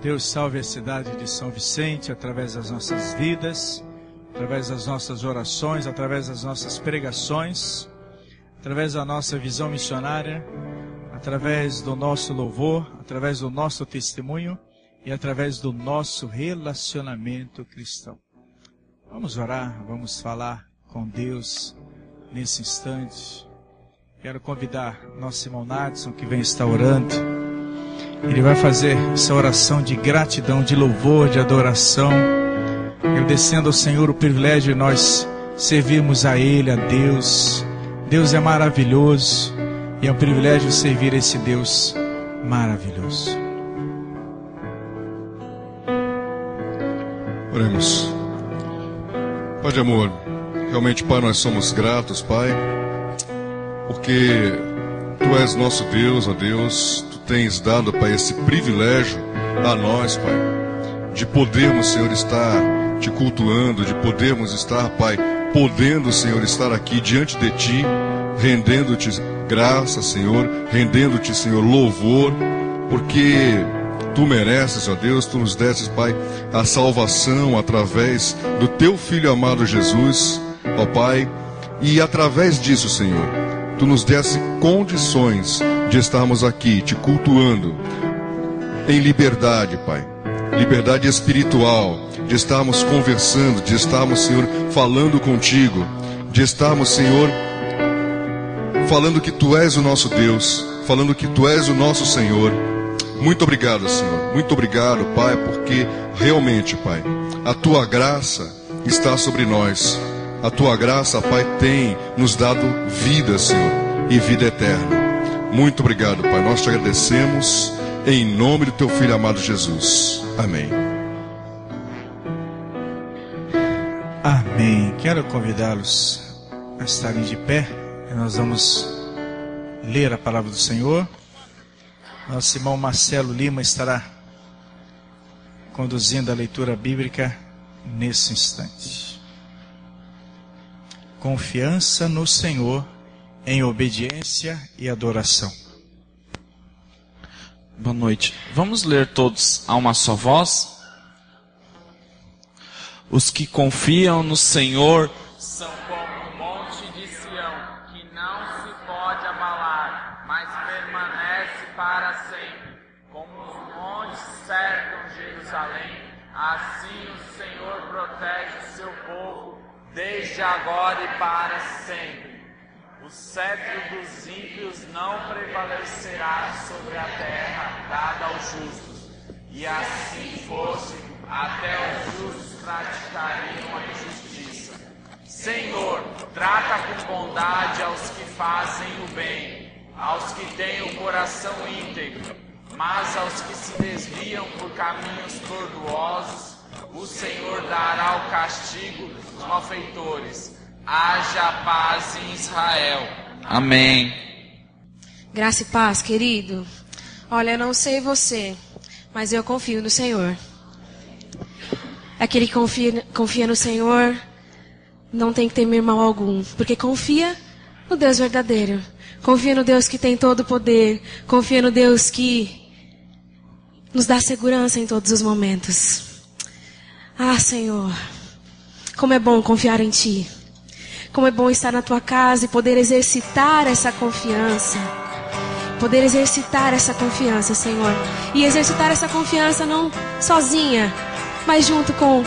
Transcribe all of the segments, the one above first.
Deus salve a cidade de São Vicente através das nossas vidas, através das nossas orações, através das nossas pregações, através da nossa visão missionária, através do nosso louvor, através do nosso testemunho e através do nosso relacionamento cristão. Vamos orar, vamos falar com Deus nesse instante. Quero convidar nosso irmão Nadson, que vem estar orando. Ele vai fazer essa oração de gratidão, de louvor, de adoração, agradecendo ao Senhor o privilégio de nós servirmos a Ele, a Deus. Deus é maravilhoso e é um privilégio servir esse Deus maravilhoso. Oremos. Pai de amor, realmente, Pai, nós somos gratos, Pai, porque Tu és nosso Deus, ó Deus. Tu tens dado, Pai, esse privilégio a nós, Pai, de podermos, Senhor, estar Te cultuando, de podermos estar, Pai, podendo, Senhor, estar aqui diante de Ti, rendendo-Te graça, Senhor, rendendo-Te, Senhor, louvor, porque Tu mereces, ó Deus. Tu nos desses, Pai, a salvação através do Teu Filho amado Jesus, ó Pai, e através disso, Senhor, Tu nos desse condições de estarmos aqui Te cultuando em liberdade, Pai, liberdade espiritual, de estarmos conversando, de estarmos, Senhor, falando contigo, de estarmos, Senhor, falando que Tu és o nosso Deus, falando que Tu és o nosso Senhor. Muito obrigado, Senhor, muito obrigado, Pai, porque realmente, Pai, a Tua graça está sobre nós. A Tua graça, Pai, tem nos dado vida, Senhor, e vida eterna. Muito obrigado, Pai. Nós Te agradecemos em nome do Teu Filho amado Jesus. Amém. Amém. Quero convidá-los a estarem de pé. Nós vamos ler a palavra do Senhor. Nosso irmão Marcelo Lima estará conduzindo a leitura bíblica nesse instante. Confiança no Senhor em obediência e adoração. Boa noite. Vamos ler todos a uma só voz? Os que confiam no Senhor são como o monte de Sião, que não se pode abalar, mas permanece para sempre. Como os montes cercam Jerusalém, assim o Senhor protege o seu povo, desde agora e para sempre. O cetro dos ímpios não prevalecerá sobre a terra dada aos justos, e assim fosse, até os justos praticariam a injustiça. Senhor, trata com bondade aos que fazem o bem, aos que têm o coração íntegro, mas aos que se desviam por caminhos tortuosos, o Senhor dará o castigo dos malfeitores. Haja paz em Israel. Amém. Graça e paz, querido. Olha, eu não sei você, mas eu confio no Senhor. Aquele que confia no Senhor não tem que temer mal algum, porque confia no Deus verdadeiro. Confia no Deus que tem todo o poder. Confia no Deus que nos dá segurança em todos os momentos. Ah, Senhor, como é bom confiar em Ti. Como é bom estar na Tua casa e poder exercitar essa confiança. Poder exercitar essa confiança, Senhor. E exercitar essa confiança não sozinha, mas junto com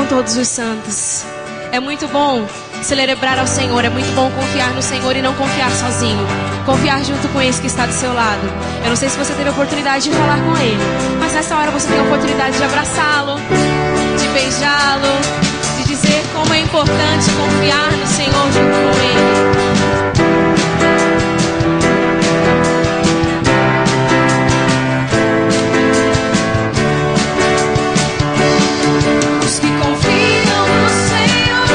todos os santos. É muito bom celebrar ao Senhor. É muito bom confiar no Senhor e não confiar sozinho. Confiar junto com esse que está do seu lado. Eu não sei se você teve a oportunidade de falar com ele, mas nessa hora você tem a oportunidade de abraçá-lo, de beijá-lo, de dizer como é importante confiar no Senhor junto com Ele. Os que confiam no Senhor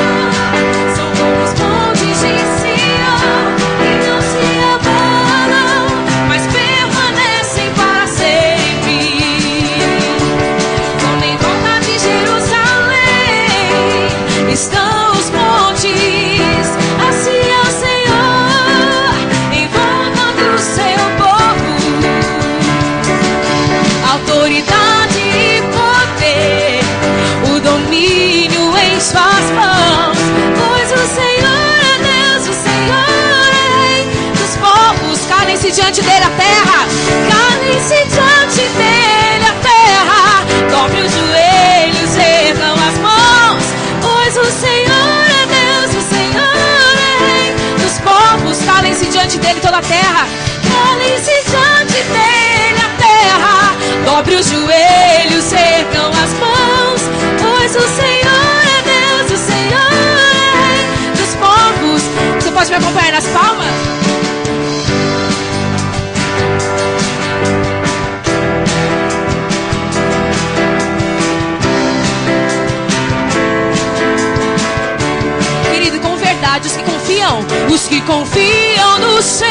são como os montes de Sião, que não se abalam, mas permanecem para sempre. Como em volta de Jerusalém estão os montes, a Sião Calem-se diante dele a terra. Calem-se diante dele a terra. Dobre os joelhos, ergam as mãos, pois o Senhor é Deus, o Senhor é Rei dos povos. Calem-se diante dele toda a terra. Calem-se diante dele a terra. Dobre os joelhos, ergam as mãos, pois o Senhor é Deus, o Senhor é Rei dos povos. Você pode me acompanhar nas palmas? Querido, com verdade, os que confiam no Senhor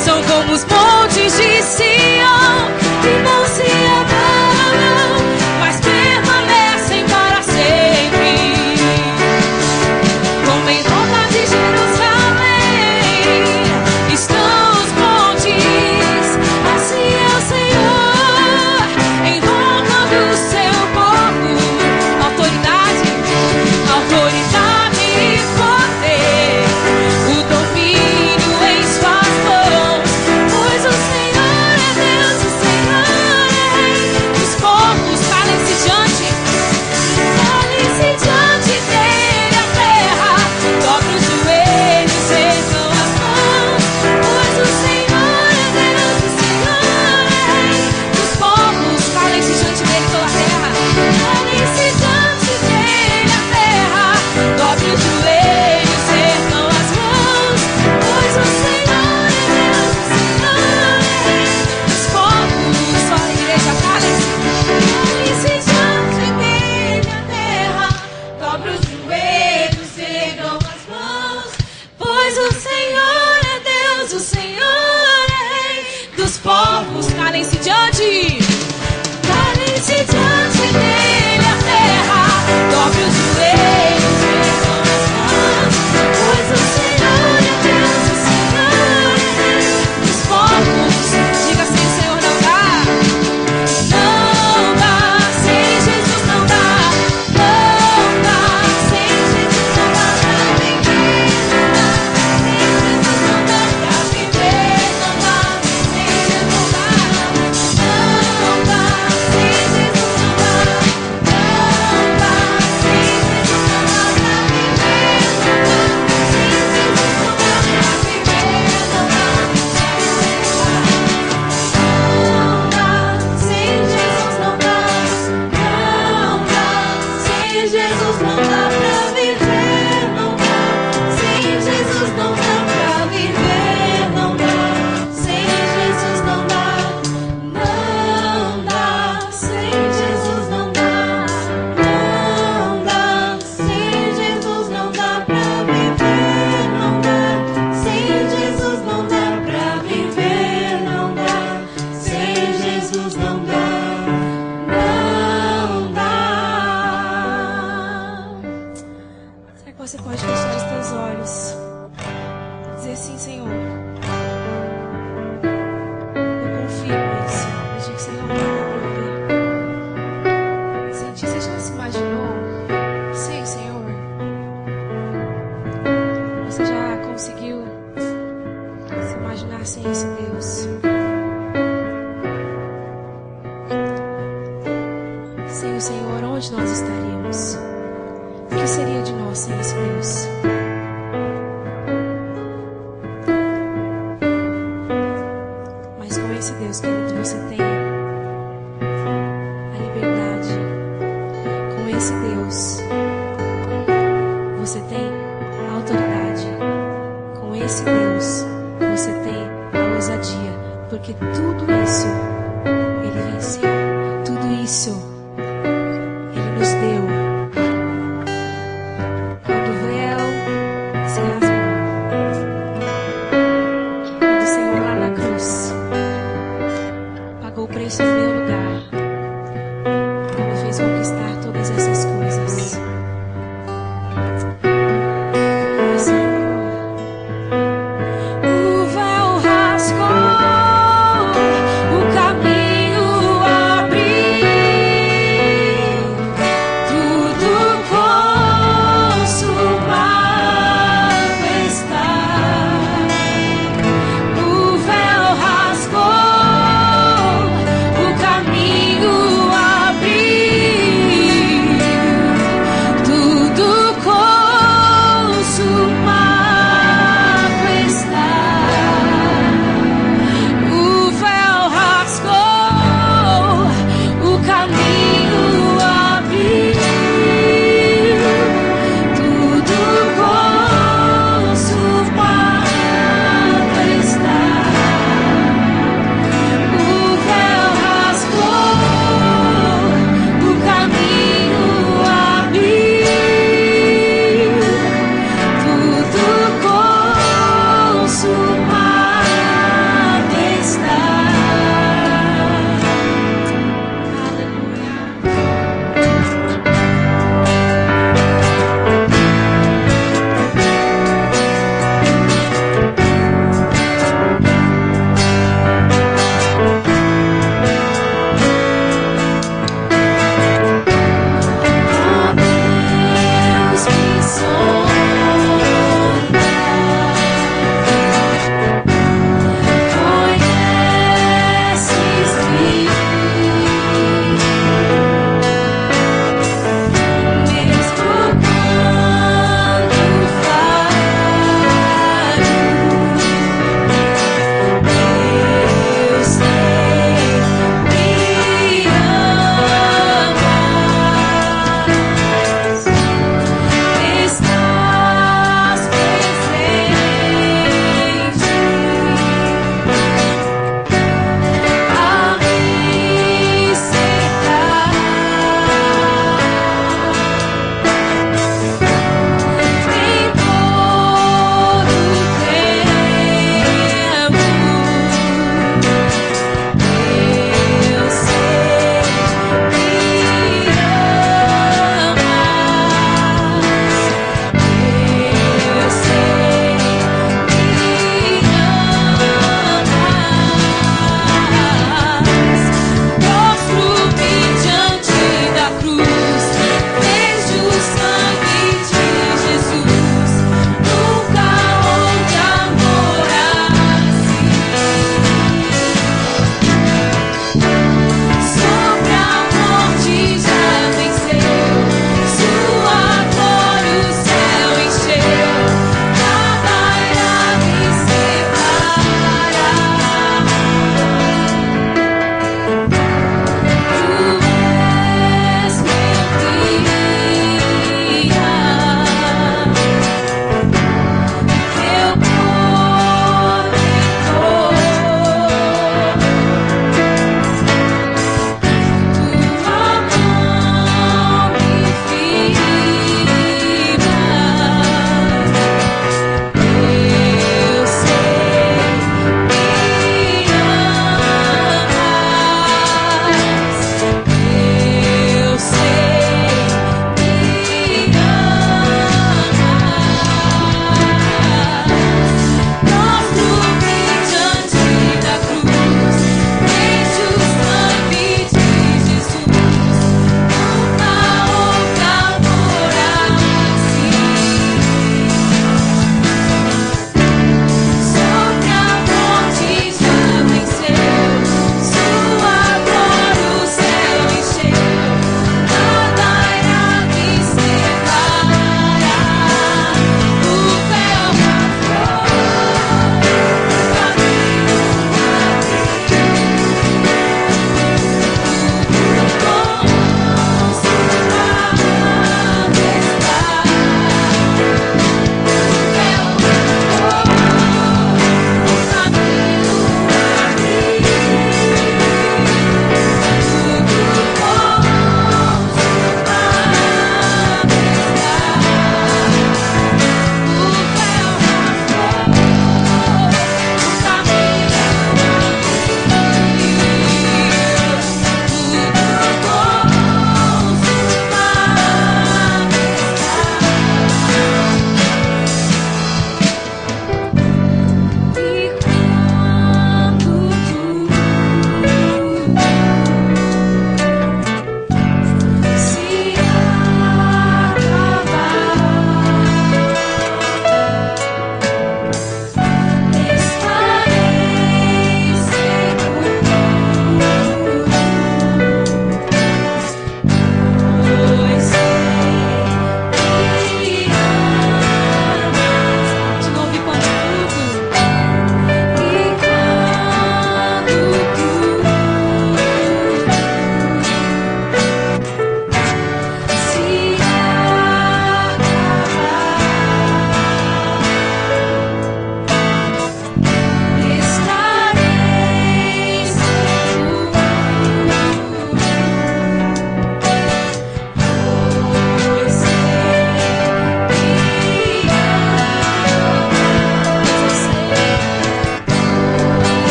são como os montes de Sião, que não se abalam, mas permanecem para sempre. Como em volta de Jerusalém estão os montes, assim é o Senhor em volta do seu povo. Autoridade e poder, o domínio em suas mãos, pois o Senhor é Deus, o Senhor é Rei dos povos. Calem-se diante dele a terra. Dobre os joelhos, ergam as mãos, pois o Senhor é Deus, o Senhor é Rei dos povos. Calem-se diante dele toda a terra. Calem-se diante dele a terra. Dobre os joelhos, ergam as mãos, pois o Senhor é Deus, o Senhor é Rei dos povos. Só a igreja, calem-se. Calem-se diante dele a terra. Dobre os joelhos, ergam as mãos, pois o Senhor é Deus, o Senhor é Rei dos povos. Calem-se diante. Calem-se diante dele a terra. Dobre os joelhos, ergam as mãos, pois o Senhor é Deus, o Senhor é Rei dos povos. Diga assim: Senhor, não dá. Não dá, sem Jesus não dá. Não dá, sem Jesus não dá pra viver. Não dá, sem Jesus não dá pra viver. Não dá, sem Jesus não dá. Não dá, sem Jesus não dá. Não dá, sem Jesus não dá pra viver. Não dá, sem Jesus não dá. Não dá, sem Jesus não dá pra viver. Não dá, sem Jesus não dá pra viver. Não dá, sem Jesus não dá. Não dá, sem Jesus não dá. Não dá, sem Jesus não dá pra viver. Não dá, sem Jesus não dá pra viver. Não dá, sem Jesus não dá. Não dá. Será que você pode fechar os seus olhos? Dizer assim: Senhor, eu confio nisso. Eu digo: Senhor, não dá. Sem ti, você já se imaginou sem o Senhor? Você já conseguiu se imaginar sem esse Deus? Sem o Senhor, onde nós estaríamos? O que seria de nós sem esse Deus? Mas com esse Deus, querido, você tem a liberdade. Com esse Deus, você tem a autoridade. Com esse Deus, você tem a ousadia. Porque tudo isso Ele venceu. Tudo isso Ele nos deu. Quando o véu se rasgou, quando o Senhor lá na cruz pagou o preço no meu lugar, me fez conquistar todas essas coisas. O véu rasgou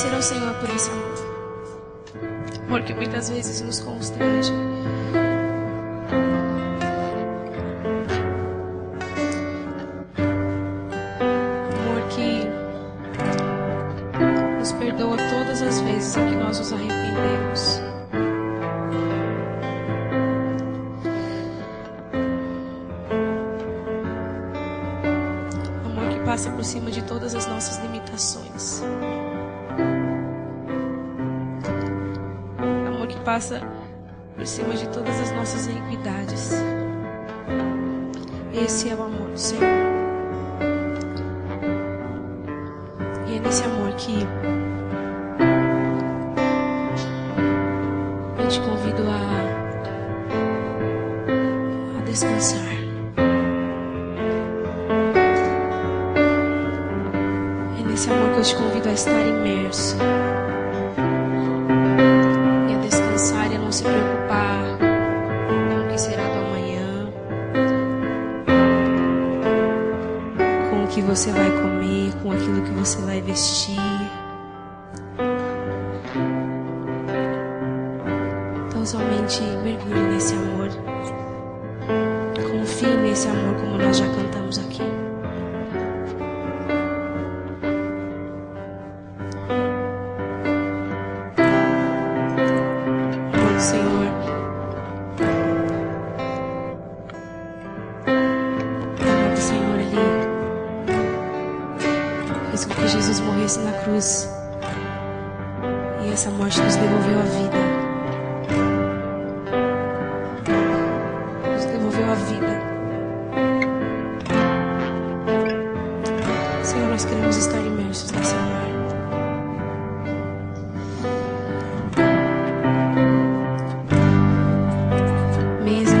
agradecer ao Senhor por esse amor. Amor que muitas vezes nos constrange. Amor que nos perdoa todas as vezes em que nós nos arrependemos. Amor que passa por cima de todas as nossas limitações. Amor que passa por cima de todas as nossas iniquidades. Esse é o amor do Senhor. E é nesse amor que eu te convido a descansar. É nesse amor que eu te convido a estar imerso. E a descansar e a não se preocupar com o que será do amanhã, com o que você vai comer, com aquilo que você vai vestir. Então somente mergulhe nesse amor. Confie nesse amor, como nós já cantamos aqui. Amor do Senhor. O amor do Senhor, Ele fez com que Jesus morresse na cruz. E essa morte nos devolveu a vida. Nos devolveu a vida. Senhor, nós queremos estar imersos nesse amor. Mesmo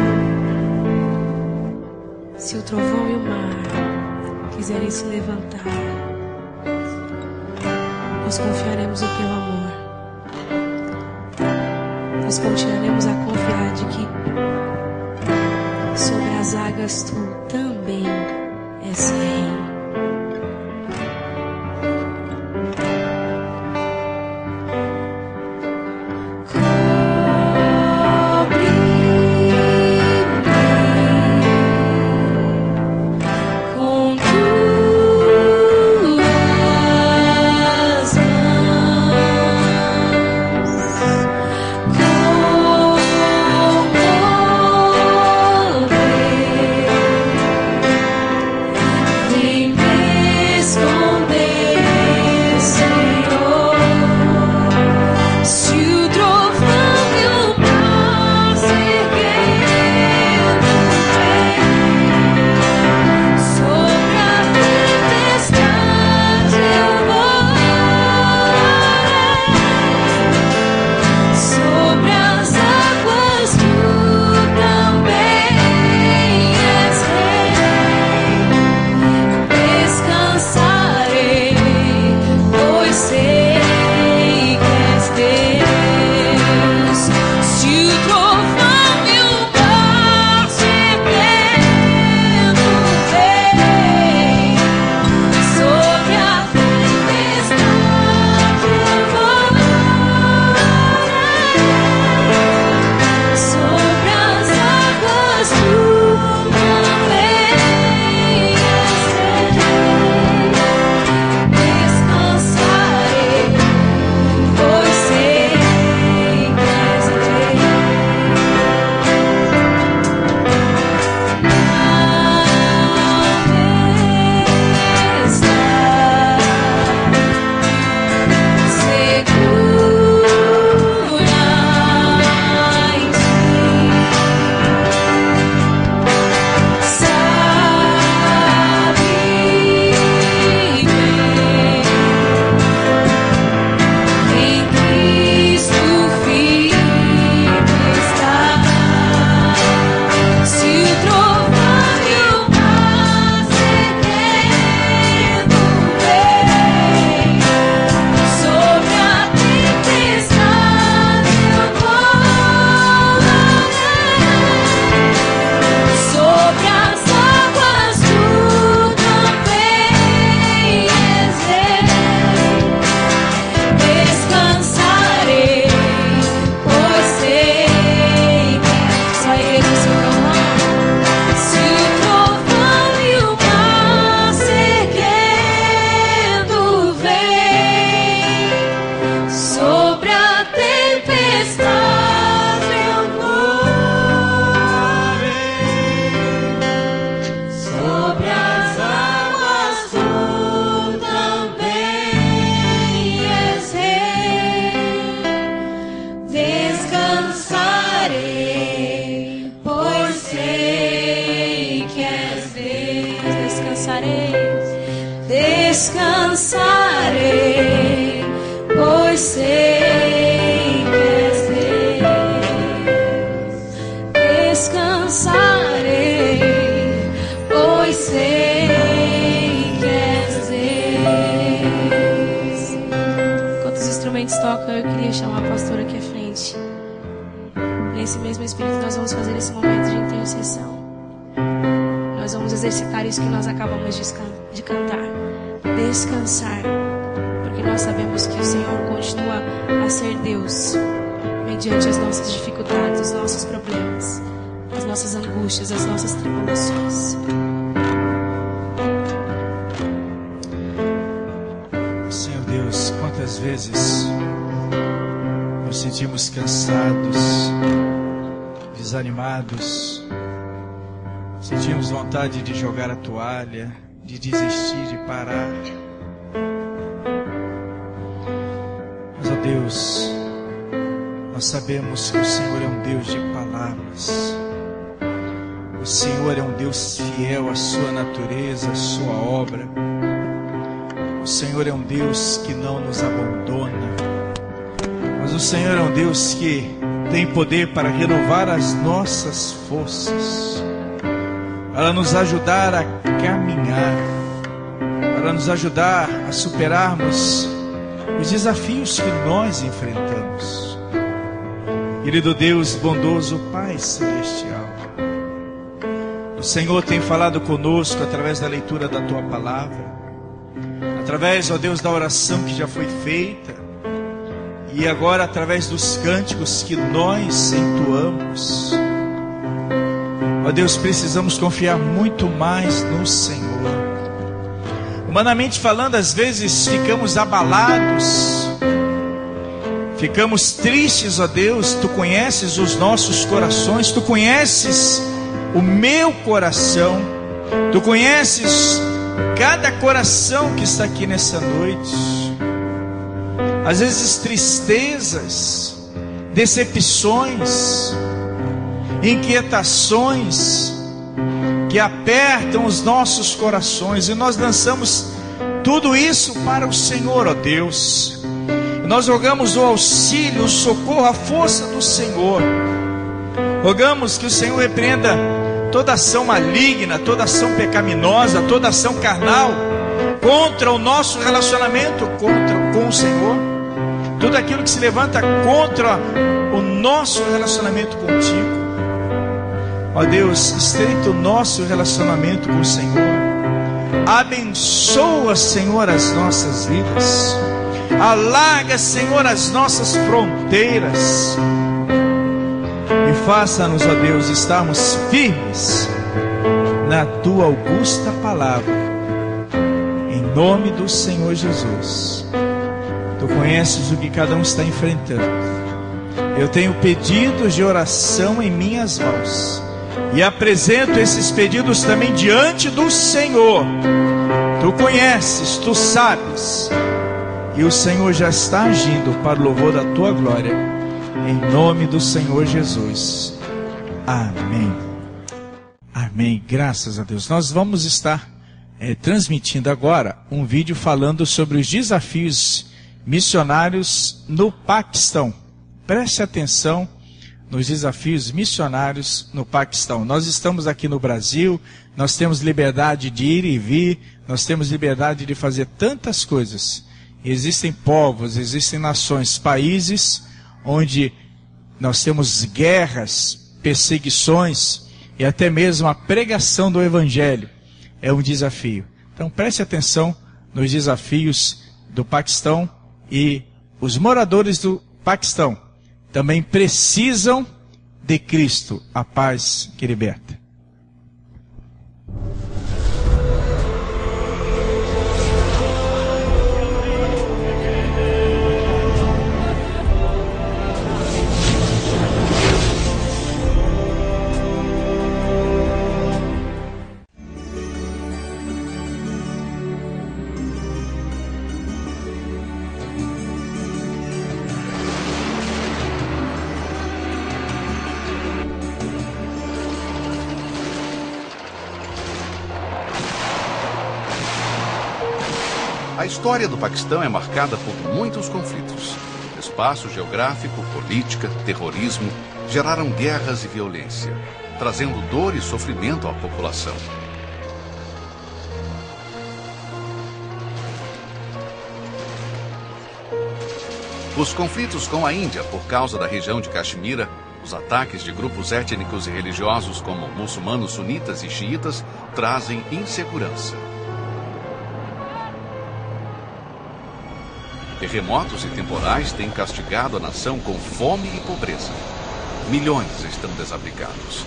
se o trovão e o mar quiserem se levantar, nós confiaremos no teu amor. Nós continuaremos a confiar de que sobre as águas tu também és rei. Com tuas mãos, com poder. descansarei, pois sei que és Deus. Descansarei, pois sei que és Deus. Enquanto os instrumentos tocam, eu queria chamar a pastora aqui à frente. Nesse mesmo espírito, nós vamos fazer esse momento de intercessão. Nós vamos exercitar isso que nós acabamos de cantar. Descansar. Porque nós sabemos que o Senhor continua a ser Deus. Mediante as nossas dificuldades, os nossos problemas, as nossas angústias, as nossas tribulações. Senhor Deus, quantas vezes nos sentimos cansados, desanimados, sentimos vontade de jogar a toalha, de desistir, de parar. Mas, ó Deus, nós sabemos que o Senhor é um Deus de palavras. O Senhor é um Deus fiel à sua natureza, à sua obra. O Senhor é um Deus que não nos abandona. Mas o Senhor é um Deus que tem poder para renovar as nossas forças, para nos ajudar a caminhar, para nos ajudar a superarmos os desafios que nós enfrentamos. Querido Deus bondoso, Pai Celestial, o Senhor tem falado conosco através da leitura da Tua Palavra, através, ó Deus, da oração que já foi feita, e agora através dos cânticos que nós entoamos. Ó Deus, precisamos confiar muito mais no Senhor. Humanamente falando, às vezes ficamos abalados, ficamos tristes, ó Deus. Tu conheces os nossos corações, Tu conheces o meu coração, Tu conheces cada coração que está aqui nessa noite. Às vezes tristezas, decepções, inquietações que apertam os nossos corações, e nós lançamos tudo isso para o Senhor, ó Deus. E nós rogamos o auxílio, o socorro, a força do Senhor. Rogamos que o Senhor repreenda toda ação maligna, toda ação pecaminosa, toda ação carnal contra o nosso relacionamento com o Senhor. Tudo aquilo que se levanta contra o nosso relacionamento contigo. Ó Deus, estreita o nosso relacionamento com o Senhor. Abençoa, Senhor, as nossas vidas. Alarga, Senhor, as nossas fronteiras. E faça-nos, ó Deus, estarmos firmes na Tua augusta palavra. Em nome do Senhor Jesus. Tu conheces o que cada um está enfrentando. Eu tenho pedidos de oração em minhas mãos, e apresento esses pedidos também diante do Senhor. Tu conheces, Tu sabes, e o Senhor já está agindo para o louvor da Tua glória, em nome do Senhor Jesus. Amém. Amém. Graças a Deus. Nós vamos estar transmitindo agora um vídeo falando sobre os desafios missionários no Paquistão. Preste atenção nos desafios missionários no Paquistão. Nós estamos aqui no Brasil, nós temos liberdade de ir e vir, nós temos liberdade de fazer tantas coisas. Existem povos, existem nações, países onde nós temos guerras, perseguições e até mesmo a pregação do Evangelho é um desafio. Então preste atenção nos desafios do Paquistão, e os moradores do Paquistão também precisam de Cristo, a paz que liberta. A história do Paquistão é marcada por muitos conflitos. Espaço geográfico, política, terrorismo geraram guerras e violência, trazendo dor e sofrimento à população. Os conflitos com a Índia por causa da região de Caxemira, os ataques de grupos étnicos e religiosos como muçulmanos sunitas e xiitas trazem insegurança. Terremotos e temporais têm castigado a nação com fome e pobreza. Milhões estão desabrigados.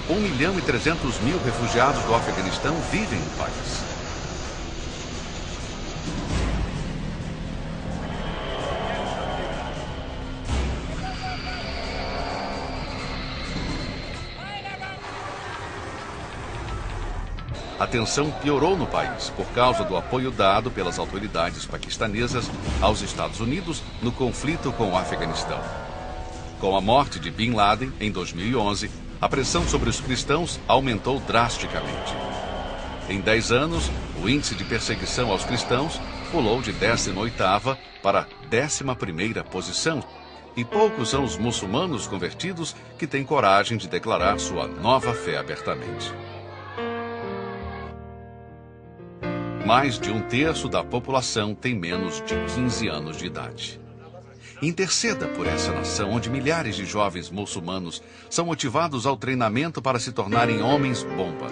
1.300.000 refugiados do Afeganistão vivem no país. A tensão piorou no país por causa do apoio dado pelas autoridades paquistanesas aos Estados Unidos no conflito com o Afeganistão. Com a morte de Bin Laden, em 2011, a pressão sobre os cristãos aumentou drasticamente. Em 10 anos, o índice de perseguição aos cristãos pulou de 18ª para 11ª posição, e poucos são os muçulmanos convertidos que têm coragem de declarar sua nova fé abertamente. Mais de 1/3 da população tem menos de 15 anos de idade. Interceda por essa nação onde milhares de jovens muçulmanos são motivados ao treinamento para se tornarem homens-bomba.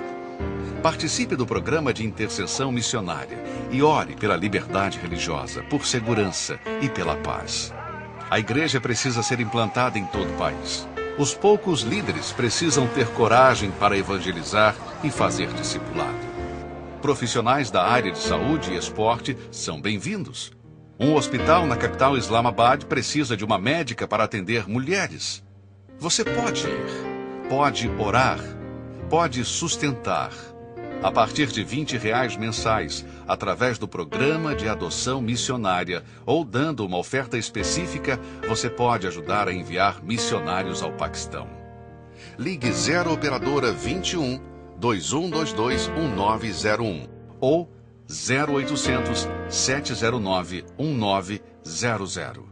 Participe do programa de intercessão missionária e ore pela liberdade religiosa, por segurança e pela paz. A igreja precisa ser implantada em todo o país. Os poucos líderes precisam ter coragem para evangelizar e fazer discipulado. Profissionais da área de saúde e esporte são bem-vindos. Um hospital na capital Islamabad precisa de uma médica para atender mulheres. Você pode ir, pode orar, pode sustentar. A partir de R$20 mensais, através do programa de adoção missionária ou dando uma oferta específica, você pode ajudar a enviar missionários ao Paquistão. Ligue 0 Operadora 21 2122 1901 ou 0800 709 1900.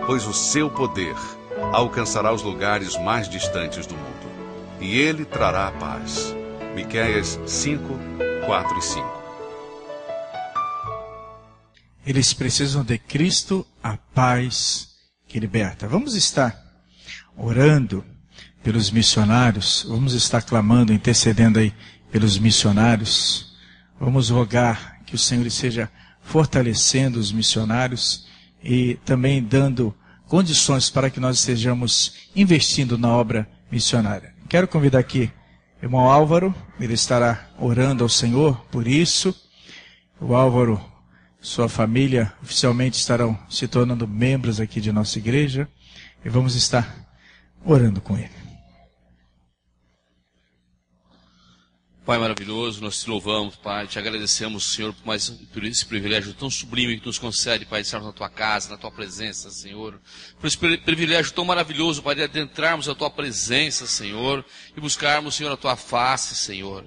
Pois o seu poder alcançará os lugares mais distantes do mundo, e ele trará a paz. Miqueias 5, 4 e 5. Eles precisam de Cristo, a paz que liberta. Vamos estar orando pelos missionários, vamos estar clamando, intercedendo aí pelos missionários. Vamos rogar que o Senhor esteja fortalecendo os missionários e também dando condições para que nós estejamos investindo na obra missionária. Quero convidar aqui o irmão Álvaro, ele estará orando ao Senhor por isso. O Álvaro, sua família oficialmente estarão se tornando membros aqui de nossa igreja e vamos estar orando com ele. Pai maravilhoso, nós te louvamos, Pai, te agradecemos, Senhor, por esse privilégio tão sublime que nos concede, Pai, de estarmos na tua casa, na tua presença, Senhor. Por esse privilégio tão maravilhoso, Pai, de adentrarmos a tua presença, Senhor, e buscarmos, Senhor, a tua face, Senhor.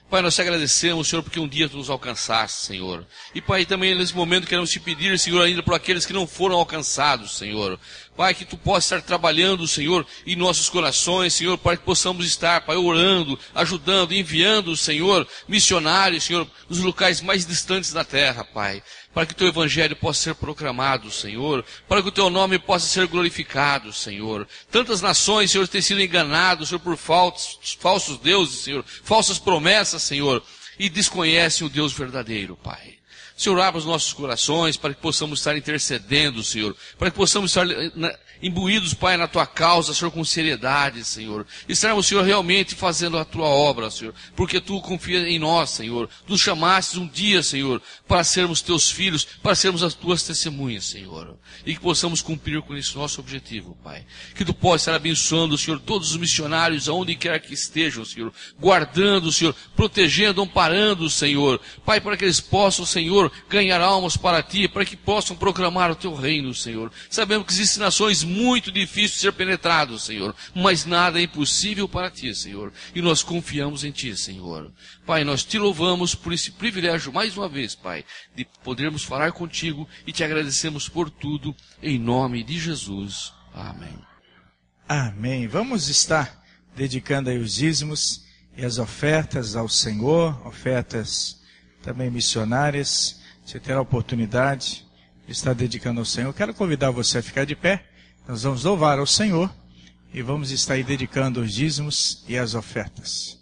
Pai, nós te agradecemos, Senhor, porque um dia tu nos alcançaste, Senhor. E, Pai, também nesse momento queremos te pedir, Senhor, ainda por aqueles que não foram alcançados, Senhor. Pai, que tu possa estar trabalhando, Senhor, em nossos corações, Senhor, para que possamos estar, Pai, orando, ajudando, enviando, Senhor, missionários, Senhor, nos locais mais distantes da terra, Pai. Para que o teu evangelho possa ser proclamado, Senhor. Para que o teu nome possa ser glorificado, Senhor. Tantas nações, Senhor, têm sido enganadas, Senhor, por falsos deuses, Senhor. Falsas promessas, Senhor. E desconhecem o Deus verdadeiro, Pai. Senhor, abra os nossos corações para que possamos estar intercedendo, Senhor. Para que possamos estar imbuídos, Pai, na tua causa, Senhor, com seriedade, Senhor. Estarmos, Senhor, realmente fazendo a tua obra, Senhor. Porque tu confia em nós, Senhor. Nos chamastes um dia, Senhor, para sermos teus filhos, para sermos as tuas testemunhas, Senhor. E que possamos cumprir com esse nosso objetivo, Pai. Que tu possa estar abençoando, Senhor, todos os missionários, aonde quer que estejam, Senhor. Guardando, Senhor, protegendo, amparando, Senhor. Pai, para que eles possam, Senhor, ganhar almas para ti, para que possam proclamar o teu reino, Senhor. Sabemos que existem nações muito difícil de ser penetrados, Senhor, mas nada é impossível para Ti, Senhor, e nós confiamos em Ti, Senhor. Pai, nós Te louvamos por esse privilégio, mais uma vez, Pai, de podermos falar contigo e Te agradecemos por tudo, em nome de Jesus. Amém. Amém. Vamos estar dedicando aí os dízimos e as ofertas ao Senhor, ofertas também missionárias. Você terá a oportunidade de estar dedicando ao Senhor. Quero convidar você a ficar de pé. Nós vamos louvar ao Senhor e vamos estar aí dedicando os dízimos e as ofertas.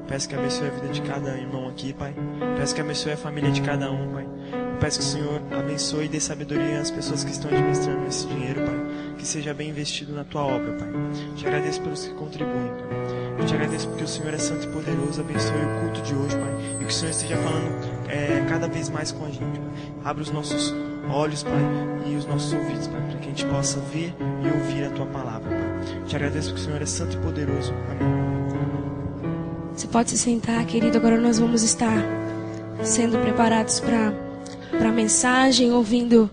Peço que abençoe a vida de cada irmão aqui, Pai. Peço que abençoe a família de cada um, Pai. Peço que o Senhor abençoe e dê sabedoria às pessoas que estão administrando esse dinheiro, Pai. Que seja bem investido na Tua obra, Pai. Te agradeço pelos que contribuem, Pai. Eu te agradeço porque o Senhor é santo e poderoso. Abençoe o culto de hoje, Pai. E que o Senhor esteja falando cada vez mais com a gente, Pai. Abra os nossos olhos, Pai, e os nossos ouvidos, Pai, para que a gente possa ver e ouvir a Tua palavra, Pai. Te agradeço porque o Senhor é santo e poderoso. Amém. Você pode se sentar, querido. Agora nós vamos estar sendo preparados para a mensagem, ouvindo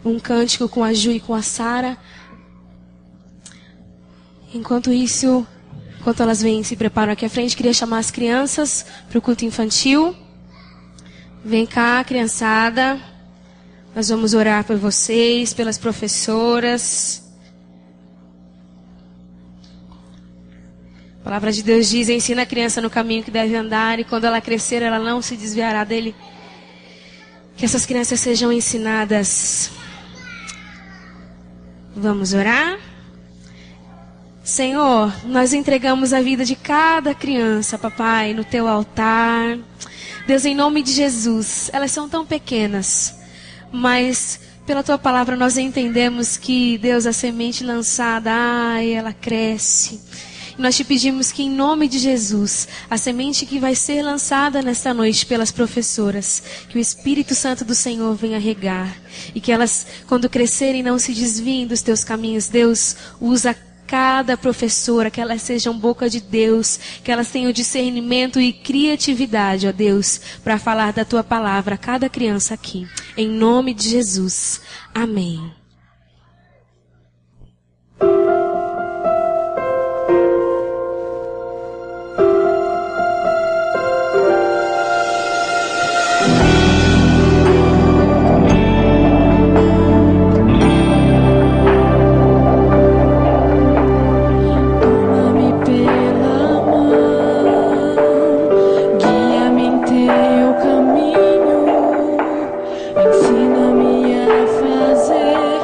um cântico com a Ju e com a Sara. Enquanto isso, enquanto elas vêm e se preparam aqui à frente, queria chamar as crianças para o culto infantil. Vem cá, criançada. Nós vamos orar por vocês, pelas professoras. A palavra de Deus diz: ensina a criança no caminho que deve andar, e quando ela crescer, ela não se desviará dele. Que essas crianças sejam ensinadas. Vamos orar? Senhor, nós entregamos a vida de cada criança, papai, no teu altar. Deus, em nome de Jesus, elas são tão pequenas, mas pela tua palavra nós entendemos que, Deus, a semente lançada, ela cresce. E nós te pedimos que, em nome de Jesus, a semente que vai ser lançada nesta noite pelas professoras, que o Espírito Santo do Senhor venha regar. E que elas, quando crescerem, não se desviem dos teus caminhos. Deus, usa cada professora, que elas sejam boca de Deus, que elas tenham discernimento e criatividade, ó Deus, para falar da tua palavra a cada criança aqui. Em nome de Jesus. Amém. Ensina-me a fazer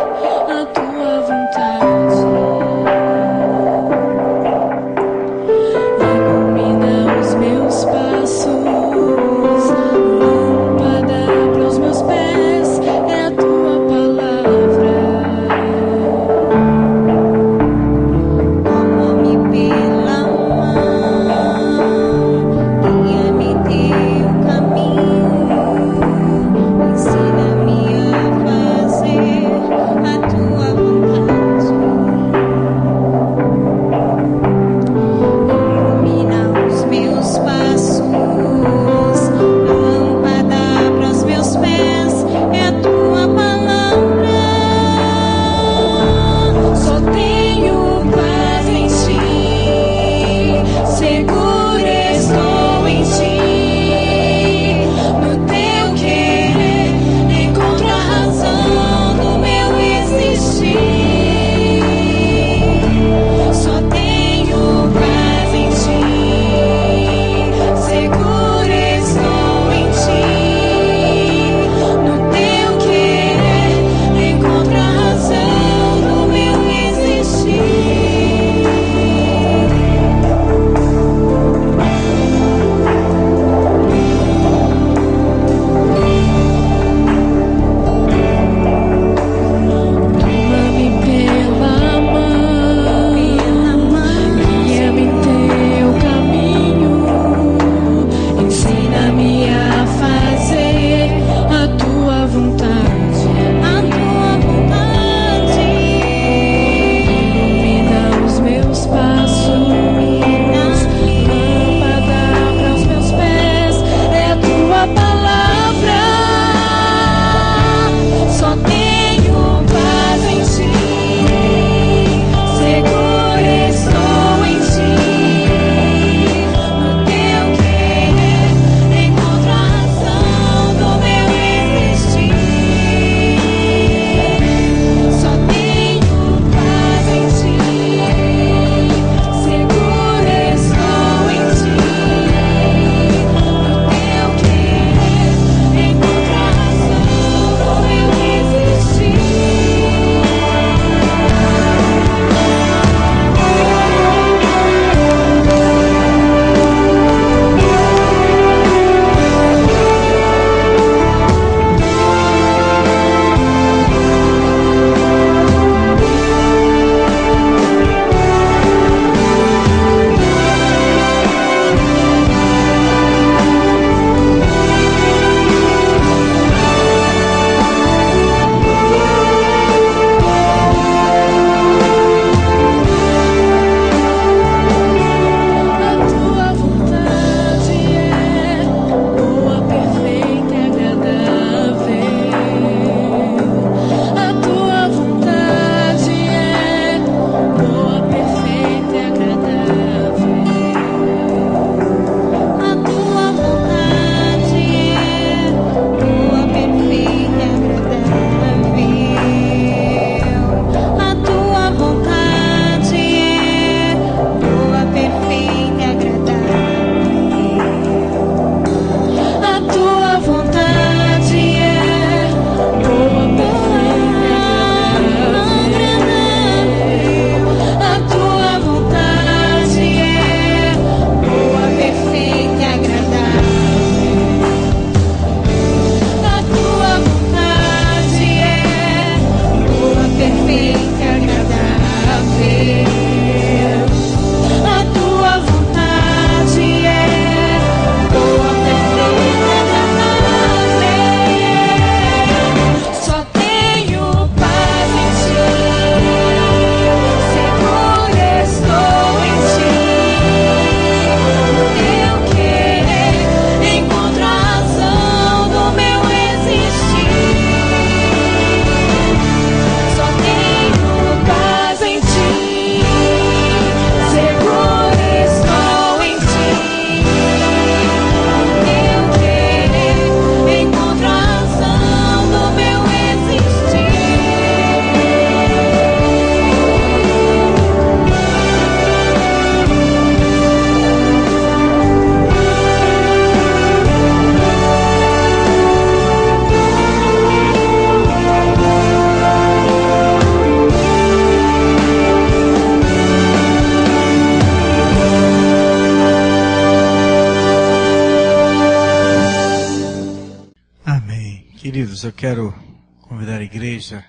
Queridos, eu quero convidar a igreja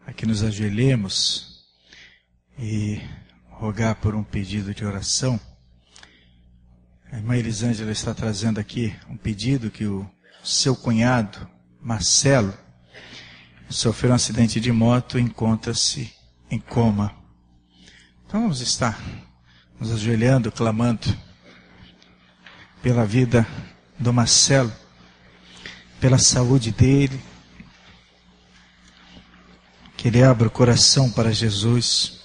a que nos ajoelhemos e rogar por um pedido de oração. A irmã Elisângela está trazendo aqui um pedido que o seu cunhado, Marcelo, sofreu um acidente de moto e encontra-se em coma. Então vamos estar nos ajoelhando, clamando pela vida do Marcelo, pela saúde dele, que ele abra o coração para Jesus.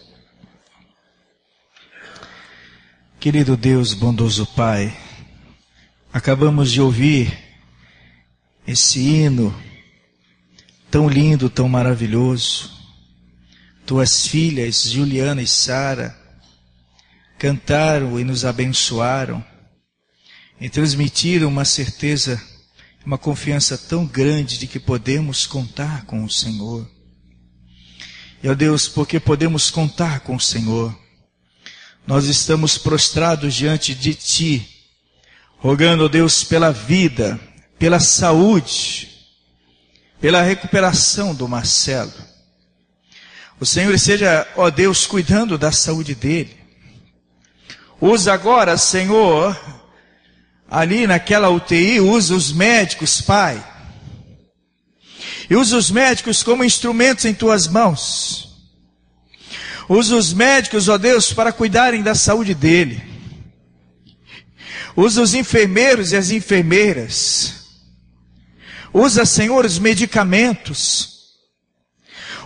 Querido Deus, bondoso Pai, acabamos de ouvir esse hino tão lindo, tão maravilhoso. Tuas filhas, Juliana e Sara, cantaram e nos abençoaram e transmitiram uma certeza, uma confiança tão grande de que podemos contar com o Senhor. E, ó Deus, porque podemos contar com o Senhor, nós estamos prostrados diante de Ti, rogando, ó Deus, pela vida, pela saúde, pela recuperação do Marcelo. O Senhor esteja, ó Deus, cuidando da saúde dele. Usa agora, Senhor, ali naquela UTI, usa os médicos, Pai. E usa os médicos como instrumentos em Tuas mãos. Usa os médicos, ó Deus, para cuidarem da saúde dele. Usa os enfermeiros e as enfermeiras. Usa, Senhor, os medicamentos.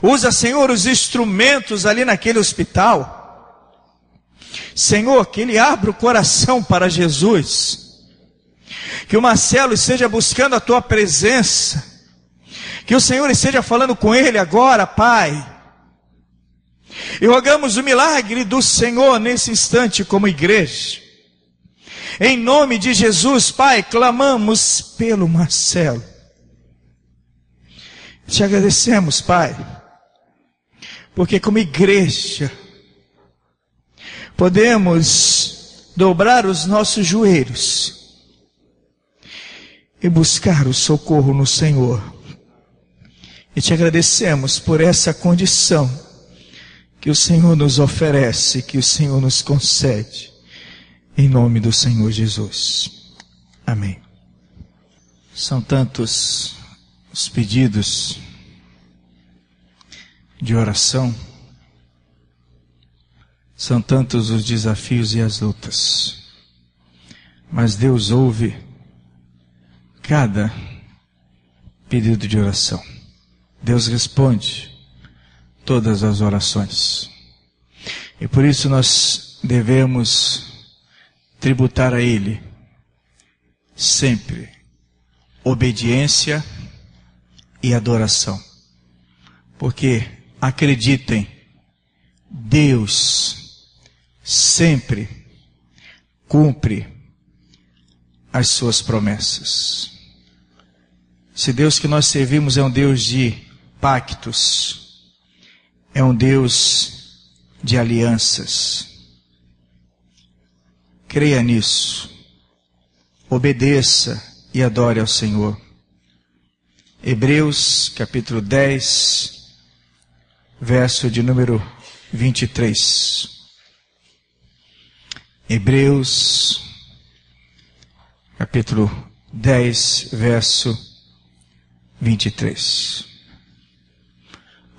Usa, Senhor, os instrumentos ali naquele hospital. Senhor, que ele abra o coração para Jesus. Que o Marcelo esteja buscando a Tua presença. Que o Senhor esteja falando com ele agora, Pai. E rogamos o milagre do Senhor nesse instante como igreja. Em nome de Jesus, Pai, clamamos pelo Marcelo. Te agradecemos, Pai, porque como igreja podemos dobrar os nossos joelhos e buscar o socorro no Senhor. E te agradecemos por essa condição que o Senhor nos oferece, que o Senhor nos concede, em nome do Senhor Jesus. Amém. São tantos os pedidos de oração, são tantos os desafios e as lutas, mas Deus ouve cada pedido de oração. Deus responde todas as orações. E por isso nós devemos tributar a Ele sempre obediência e adoração. Porque, acreditem, Deus sempre cumpre as suas promessas. Se Deus que nós servimos é um Deus de pactos, é um Deus de alianças. Creia nisso. Obedeça e adore ao Senhor. Hebreus capítulo 10, verso de número 23. Hebreus capítulo 10, verso 23.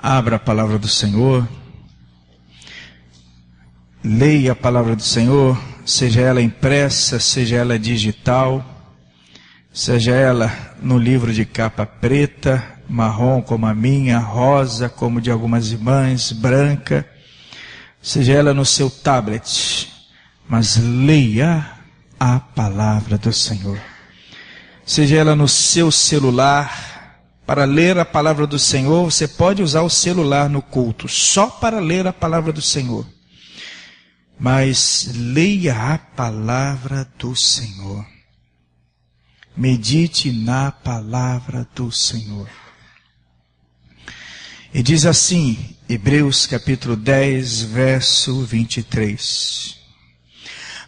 Abra a palavra do Senhor, leia a palavra do Senhor, seja ela impressa, seja ela digital, seja ela no livro de capa preta, marrom como a minha, rosa como de algumas irmãs, branca, seja ela no seu tablet, mas leia a palavra do Senhor. Seja ela no seu celular. Para ler a palavra do Senhor, você pode usar o celular no culto, só para ler a palavra do Senhor. Mas leia a palavra do Senhor. Medite na palavra do Senhor. E diz assim, Hebreus capítulo 10, verso 23.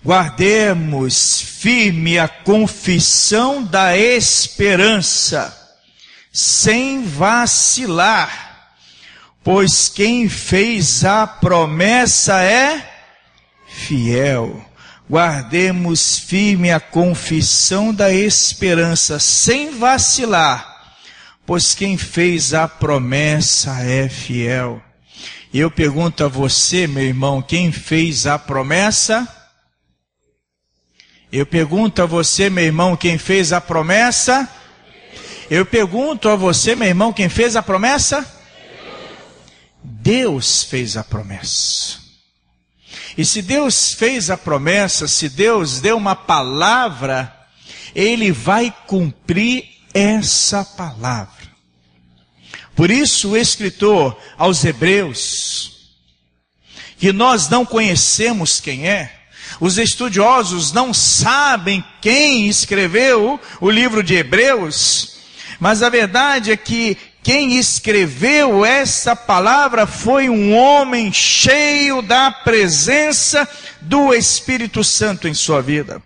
Guardemos firme a confissão da esperança, sem vacilar, pois quem fez a promessa é fiel. Guardemos firme a confissão da esperança, sem vacilar, pois quem fez a promessa é fiel. E eu pergunto a você, meu irmão, quem fez a promessa? Eu pergunto a você, meu irmão, quem fez a promessa? Eu pergunto a você, meu irmão, quem fez a promessa? Deus fez a promessa. E se Deus fez a promessa, se Deus deu uma palavra, Ele vai cumprir essa palavra. Por isso o escritor aos Hebreus, que nós não conhecemos quem é, os estudiosos não sabem quem escreveu o livro de Hebreus, mas a verdade é que quem escreveu essa palavra foi um homem cheio da presença do Espírito Santo em sua vida.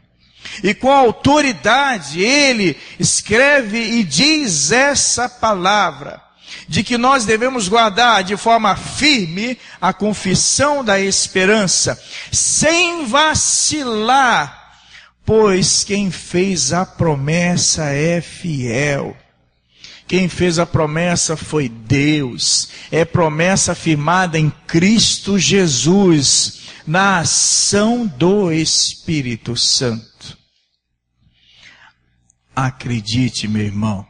E com autoridade ele escreve e diz essa palavra, de que nós devemos guardar de forma firme a confissão da esperança, sem vacilar, pois quem fez a promessa é fiel. Quem fez a promessa foi Deus. É promessa firmada em Cristo Jesus, na ação do Espírito Santo. Acredite, meu irmão,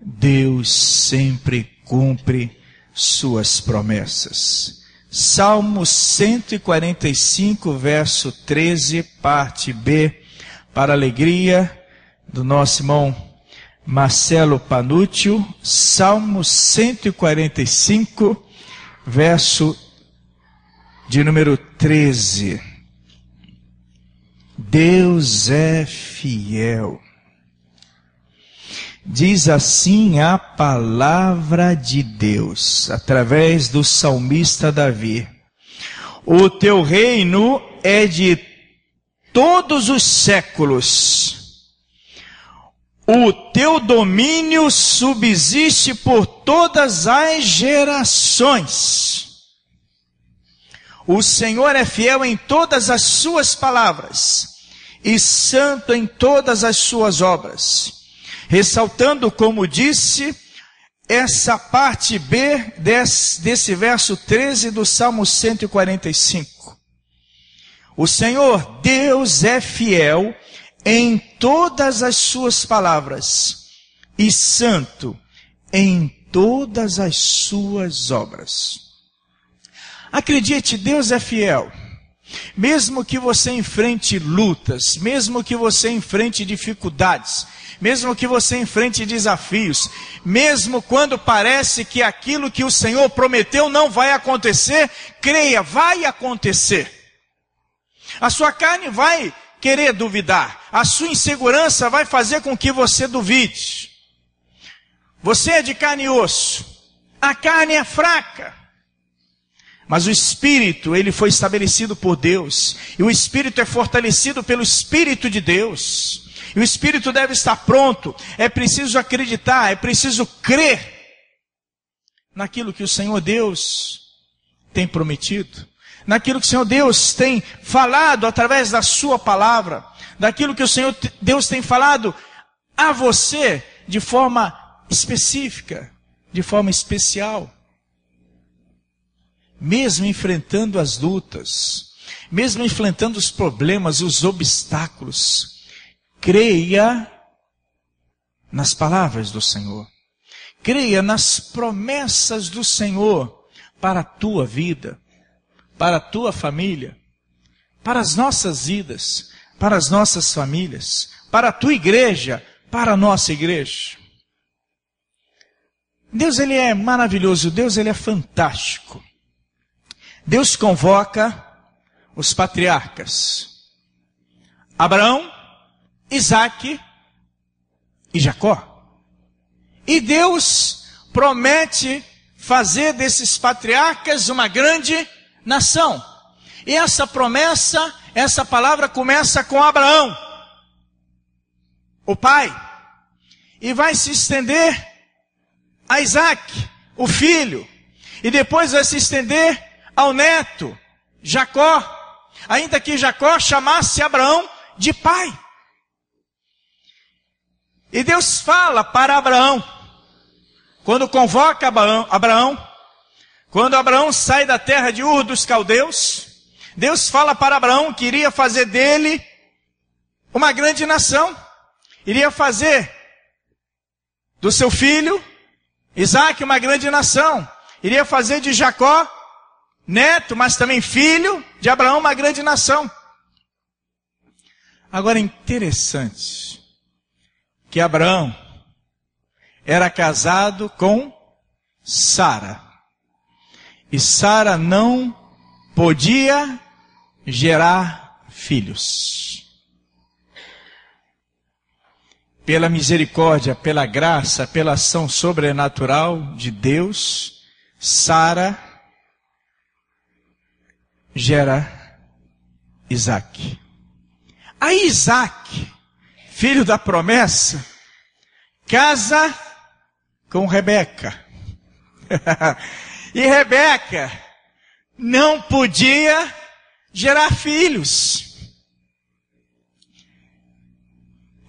Deus sempre cumpre suas promessas. Salmo 145, verso 13, parte B, para a alegria do nosso irmão Marcelo Panúcio, Salmo 145, verso de número 13. Deus é fiel. Diz assim a palavra de Deus, através do salmista Davi: o teu reino é de todos os séculos. O teu domínio subsiste por todas as gerações. O Senhor é fiel em todas as suas palavras e santo em todas as suas obras. Ressaltando, como disse, essa parte B desse verso 13 do Salmo 145. O Senhor, Deus, é fiel em todas as suas palavras e santo em todas as suas obras. Acredite, Deus é fiel. Mesmo que você enfrente lutas, mesmo que você enfrente dificuldades, mesmo que você enfrente desafios, mesmo quando parece que aquilo que o Senhor prometeu não vai acontecer, creia, vai acontecer. A sua carne vai querer duvidar, a sua insegurança vai fazer com que você duvide. Você é de carne e osso, a carne é fraca, mas o Espírito, ele foi estabelecido por Deus, e o Espírito é fortalecido pelo Espírito de Deus, e o Espírito deve estar pronto. É preciso acreditar, é preciso crer naquilo que o Senhor Deus tem prometido, naquilo que o Senhor Deus tem falado através da sua palavra, daquilo que o Senhor Deus tem falado a você de forma específica, de forma especial. Mesmo enfrentando as lutas, mesmo enfrentando os problemas e os obstáculos, creia nas palavras do Senhor. Creia nas promessas do Senhor para a tua vida, para a tua família, para as nossas vidas, para as nossas famílias, para a tua igreja, para a nossa igreja. Deus, ele é maravilhoso, Deus, ele é fantástico. Deus convoca os patriarcas, Abraão, Isaque e Jacó. E Deus promete fazer desses patriarcas uma grande nação. E essa promessa, essa palavra começa com Abraão, o pai, e vai se estender a Isaac, o filho, e depois vai se estender ao neto, Jacó, ainda que Jacó chamasse Abraão de pai. E Deus fala para Abraão, quando convoca Abraão, quando Abraão sai da terra de Ur dos Caldeus, Deus fala para Abraão que iria fazer dele uma grande nação, iria fazer do seu filho, Isaac, uma grande nação, iria fazer de Jacó, neto, mas também filho de Abraão, uma grande nação. Agora é interessante que Abraão era casado com Sara. E Sara não podia gerar filhos. Pela misericórdia, pela graça, pela ação sobrenatural de Deus, Sara gera Isaac. Aí Isaac, filho da promessa, casa com Rebeca. E Rebeca não podia gerar filhos.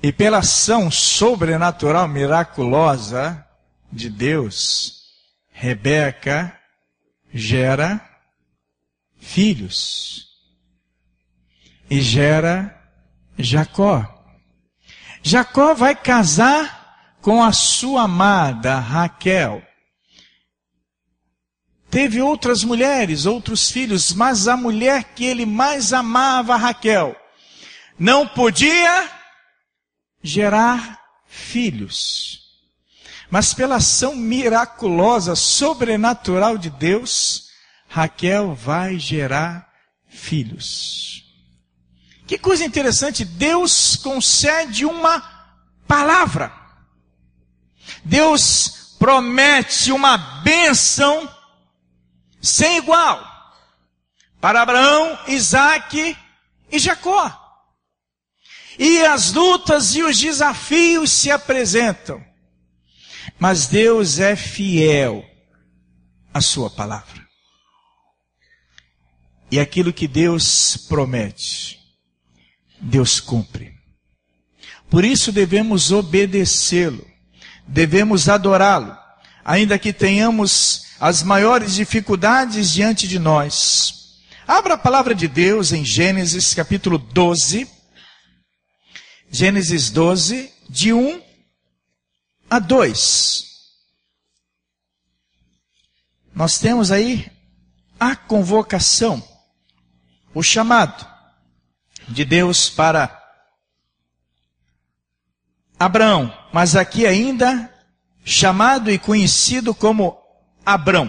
E pela ação sobrenatural, miraculosa de Deus, Rebeca gera filhos. E gera Jacó. Jacó vai casar com a sua amada Raquel. Teve outras mulheres, outros filhos, mas a mulher que ele mais amava, Raquel, não podia gerar filhos. Mas pela ação miraculosa, sobrenatural de Deus, Raquel vai gerar filhos. Que coisa interessante, Deus concede uma palavra. Deus promete uma bênção sem igual para Abraão, Isaac e Jacó. E as lutas e os desafios se apresentam. Mas Deus é fiel à sua palavra. E aquilo que Deus promete, Deus cumpre. Por isso devemos obedecê-lo. Devemos adorá-lo. Ainda que tenhamos as maiores dificuldades diante de nós. Abra a palavra de Deus em Gênesis capítulo 12. Gênesis 12, de 1 a 2. Nós temos aí a convocação, o chamado de Deus para Abraão, mas aqui ainda chamado e conhecido como Abrão.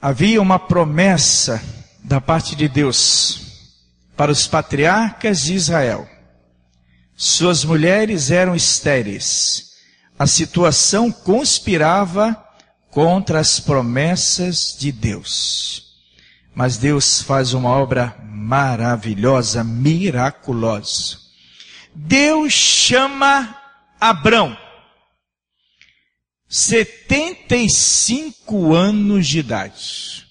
Havia uma promessa da parte de Deus para os patriarcas de Israel. Suas mulheres eram estéreis. A situação conspirava contra as promessas de Deus. Mas Deus faz uma obra maravilhosa, miraculosa. Deus chama Abrão. 75 anos de idade.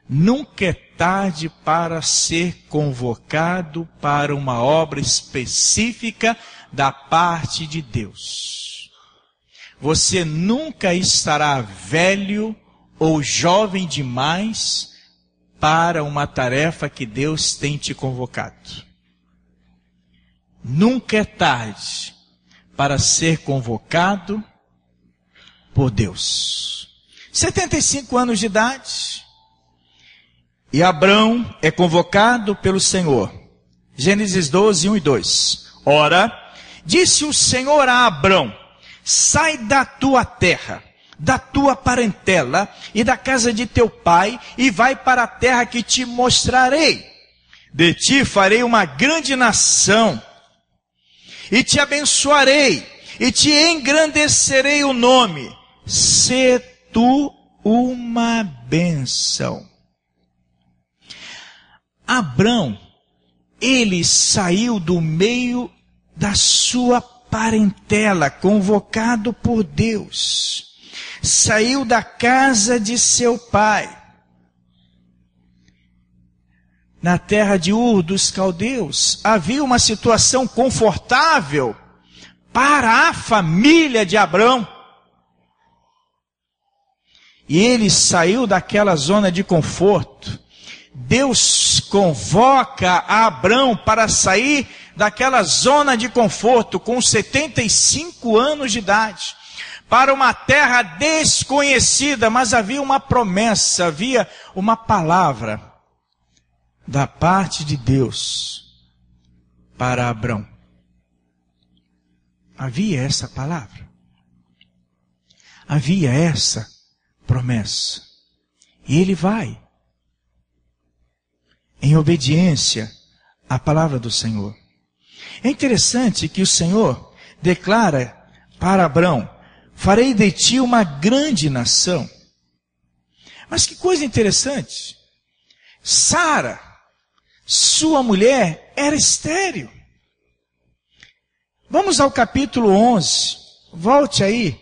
Nunca é tarde para ser convocado para uma obra específica da parte de Deus. Você nunca estará velho ou jovem demais para uma tarefa que Deus tem te convocado. Nunca é tarde para ser convocado por Deus. 75 anos de idade. E Abrão é convocado pelo Senhor. Gênesis 12, 1 e 2. Ora, disse o Senhor a Abrão: sai da tua terra, da tua parentela e da casa de teu pai, e vai para a terra que te mostrarei. De ti farei uma grande nação, e te abençoarei, e te engrandecerei o nome. Sê tu uma bênção. Abrão, ele saiu do meio da sua parentela, convocado por Deus, saiu da casa de seu pai, na terra de Ur dos Caldeus. Havia uma situação confortável para a família de Abrão. E ele saiu daquela zona de conforto. Deus convoca a Abrão para sair daquela zona de conforto com 75 anos de idade, para uma terra desconhecida, mas havia uma promessa, havia uma palavra da parte de Deus para Abrão. Havia essa palavra. Havia essa promessa. E ele vai em obediência à palavra do Senhor. É interessante que o Senhor declara para Abrão: farei de ti uma grande nação. Mas que coisa interessante. Sara, sua mulher, era estéril. Vamos ao capítulo 11. Volte aí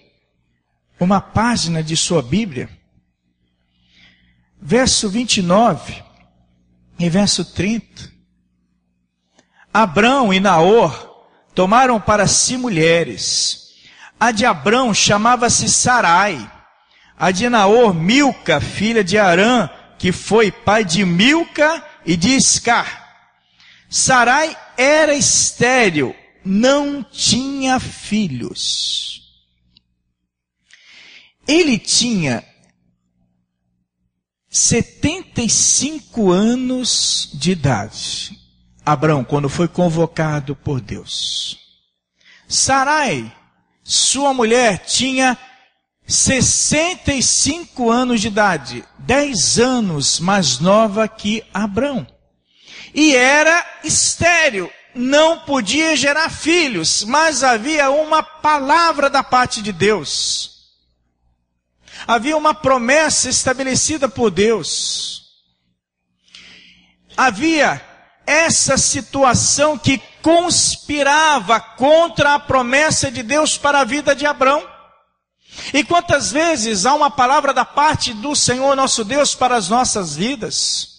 uma página de sua Bíblia. Verso 29 e verso 30. Abrão e Naor tomaram para si mulheres. A de Abrão chamava-se Sarai. A de Naor, Milca, filha de Arã, que foi pai de Milca e de Iscar. Sarai era estéril, não tinha filhos. Ele tinha 75 anos de idade, Abrão, quando foi convocado por Deus. Sarai, sua mulher, tinha 65 anos de idade, 10 anos mais nova que Abrão. E era estéril, não podia gerar filhos, mas havia uma palavra da parte de Deus. Havia uma promessa estabelecida por Deus. Havia essa situação que conspirava contra a promessa de Deus para a vida de Abrão. E quantas vezes há uma palavra da parte do Senhor nosso Deus para as nossas vidas?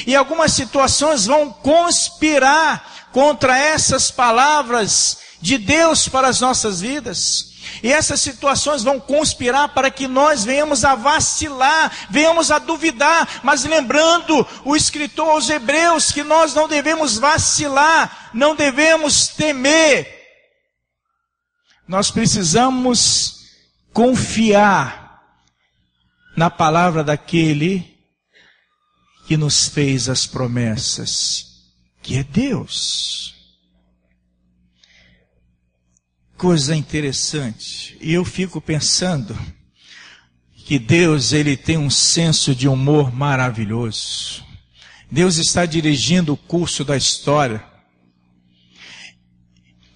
E algumas situações vão conspirar contra essas palavras de Deus para as nossas vidas. E essas situações vão conspirar para que nós venhamos a vacilar, venhamos a duvidar. Mas lembrando o escritor aos Hebreus que nós não devemos vacilar, não devemos temer. Nós precisamos confiar na palavra daquele que nos fez as promessas, que é Deus. Coisa interessante. E eu fico pensando que Deus, ele tem um senso de humor maravilhoso. Deus está dirigindo o curso da história.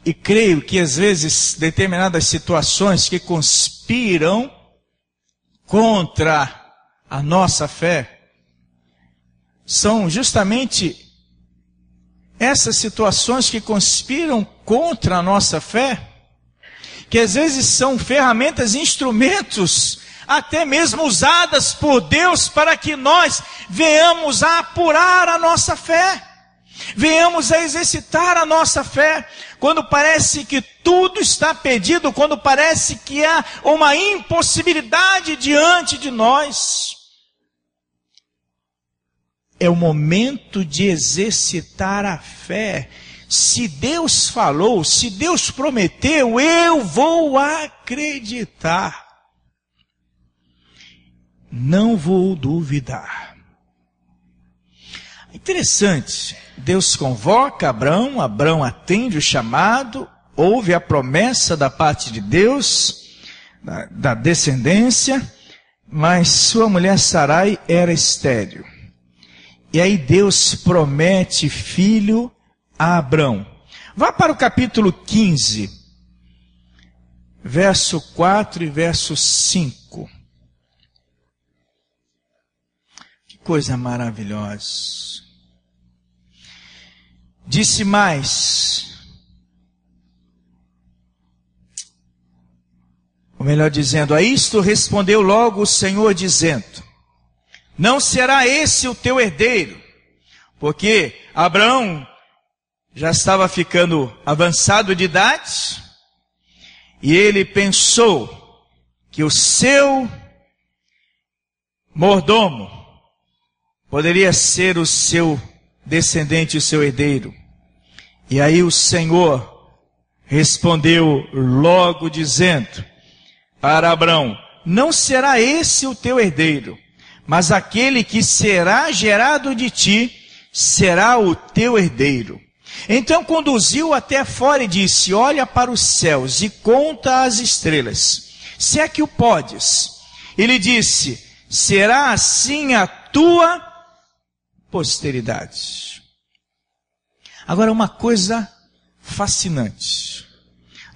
E creio que às vezes determinadas situações que conspiram contra a nossa fé são justamente essas situações que conspiram contra a nossa fé, que às vezes são ferramentas, instrumentos, até mesmo usadas por Deus para que nós venhamos a apurar a nossa fé, venhamos a exercitar a nossa fé, quando parece que tudo está perdido, quando parece que há uma impossibilidade diante de nós. É o momento de exercitar a fé. Se Deus falou, se Deus prometeu, eu vou acreditar. Não vou duvidar. Interessante, Deus convoca Abrão, Abrão atende o chamado, houve a promessa da parte de Deus, da descendência, mas sua mulher Sarai era estéril. E aí Deus promete filho a Abrão. Vá para o capítulo 15, verso 4 e verso 5. Que coisa maravilhosa. Disse mais: Ou melhor dizendo, a isto respondeu logo o Senhor dizendo, não será esse o teu herdeiro, porque Abraão já estava ficando avançado de idade, e ele pensou que o seu mordomo poderia ser o seu descendente, o seu herdeiro. E aí o Senhor respondeu logo dizendo para Abraão, não será esse o teu herdeiro, mas aquele que será gerado de ti será o teu herdeiro. Então conduziu até fora e disse, olha para os céus e conta as estrelas, se é que o podes. Ele disse, será assim a tua posteridade. Agora uma coisa fascinante.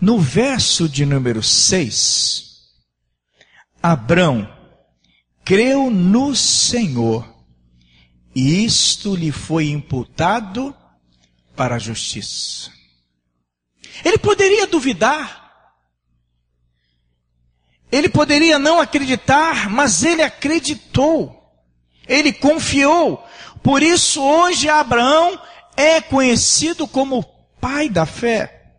No verso de número 6, Abrão creu no Senhor, e isto lhe foi imputado para a justiça. Ele poderia duvidar, ele poderia não acreditar, mas ele acreditou, ele confiou. Por isso hoje Abraão é conhecido como pai da fé.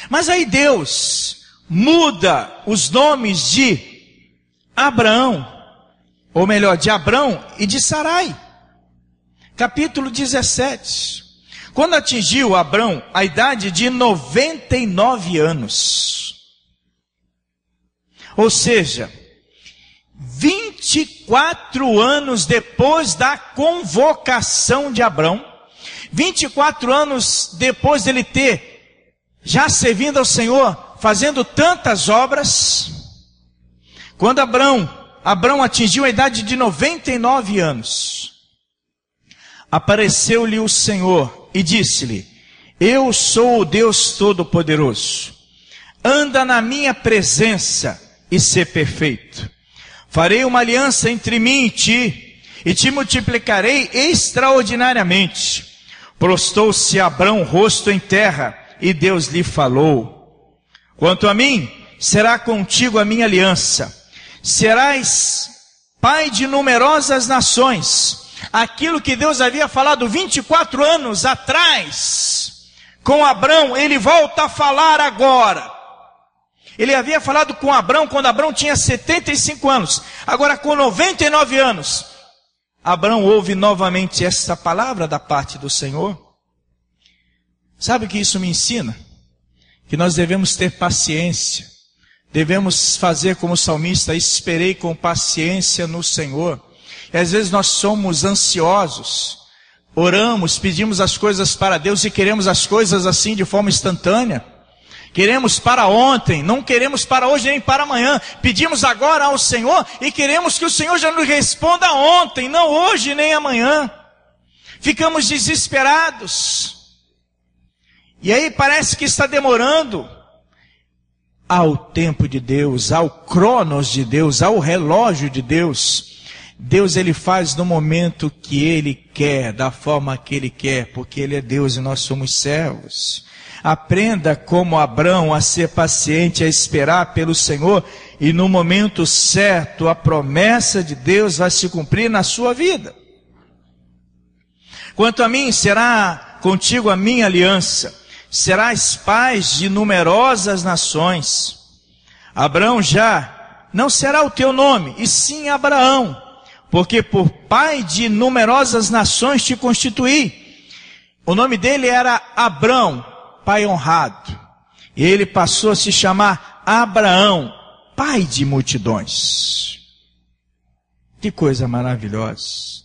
Mas aí Deus muda os nomes de Abraão, ou melhor, de Abrão e de Sarai. Capítulo 17. Quando atingiu Abrão a idade de 99 anos, ou seja, 24 anos depois da convocação de Abrão, 24 anos depois dele ter já servindo ao Senhor, fazendo tantas obras, quando Abrão atingiu a idade de 99 anos, apareceu-lhe o Senhor e disse-lhe, eu sou o Deus Todo-Poderoso, anda na minha presença e sê perfeito. Farei uma aliança entre mim e te multiplicarei extraordinariamente. Prostou-se Abrão rosto em terra, e Deus lhe falou, quanto a mim, será contigo a minha aliança, serás pai de numerosas nações. Aquilo que Deus havia falado 24 anos atrás, com Abrão, ele volta a falar agora. Ele havia falado com Abrão quando Abrão tinha 75 anos, agora com 99 anos, Abrão ouve novamente essa palavra da parte do Senhor. Sabe o que isso me ensina? Que nós devemos ter paciência, devemos fazer como o salmista, esperei com paciência no Senhor. E às vezes nós somos ansiosos, oramos, pedimos as coisas para Deus e queremos as coisas assim de forma instantânea. Queremos para ontem, não queremos para hoje nem para amanhã. Pedimos agora ao Senhor e queremos que o Senhor já nos responda ontem, não hoje nem amanhã. Ficamos desesperados. E aí parece que está demorando. Ao tempo de Deus, ao cronos de Deus, ao relógio de Deus. Deus ele faz no momento que Ele quer, da forma que Ele quer, porque Ele é Deus e nós somos servos. Aprenda como Abrão a ser paciente, a esperar pelo Senhor, e no momento certo a promessa de Deus vai se cumprir na sua vida. Quanto a mim, será contigo a minha aliança, serás pais de numerosas nações. Abrão já não será o teu nome, e sim Abraão, porque por pai de numerosas nações te constituí. O nome dele era Abrão, pai honrado. E ele passou a se chamar Abraão, pai de multidões. Que coisa maravilhosa.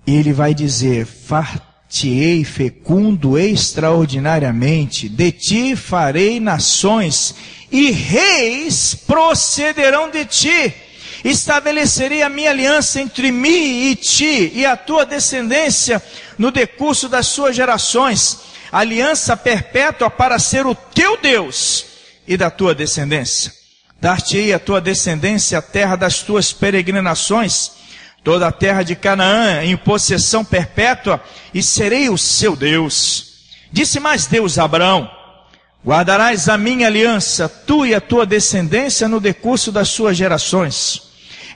E ele vai dizer, far-te-ei fecundo extraordinariamente, de ti farei nações, e reis procederão de ti. Estabelecerei a minha aliança entre mim e ti, e a tua descendência no decurso das suas gerações, aliança perpétua para ser o teu Deus e da tua descendência. Dar-te-ei a tua descendência a terra das tuas peregrinações, toda a terra de Canaã em possessão perpétua, e serei o seu Deus. Disse mais Deus a Abraão, Guardarás a minha aliança, tu e a tua descendência, no decurso das suas gerações.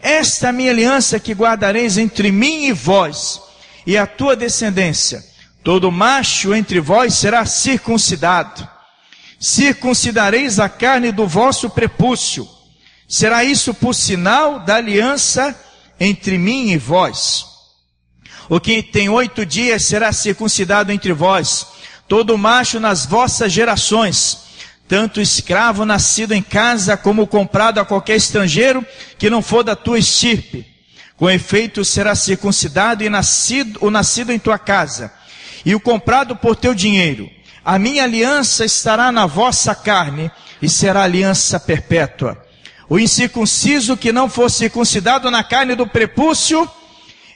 Esta é a minha aliança que guardareis entre mim e vós, e a tua descendência. Todo macho entre vós será circuncidado. Circuncidareis a carne do vosso prepúcio. Será isso por sinal da aliança entre mim e vós. O que tem 8 dias será circuncidado entre vós. Todo macho nas vossas gerações, tanto escravo nascido em casa, como comprado a qualquer estrangeiro que não for da tua estirpe. Com efeito será circuncidado e o nascido em tua casa, e o comprado por teu dinheiro. A minha aliança estará na vossa carne, e será aliança perpétua. O incircunciso que não for circuncidado na carne do prepúcio,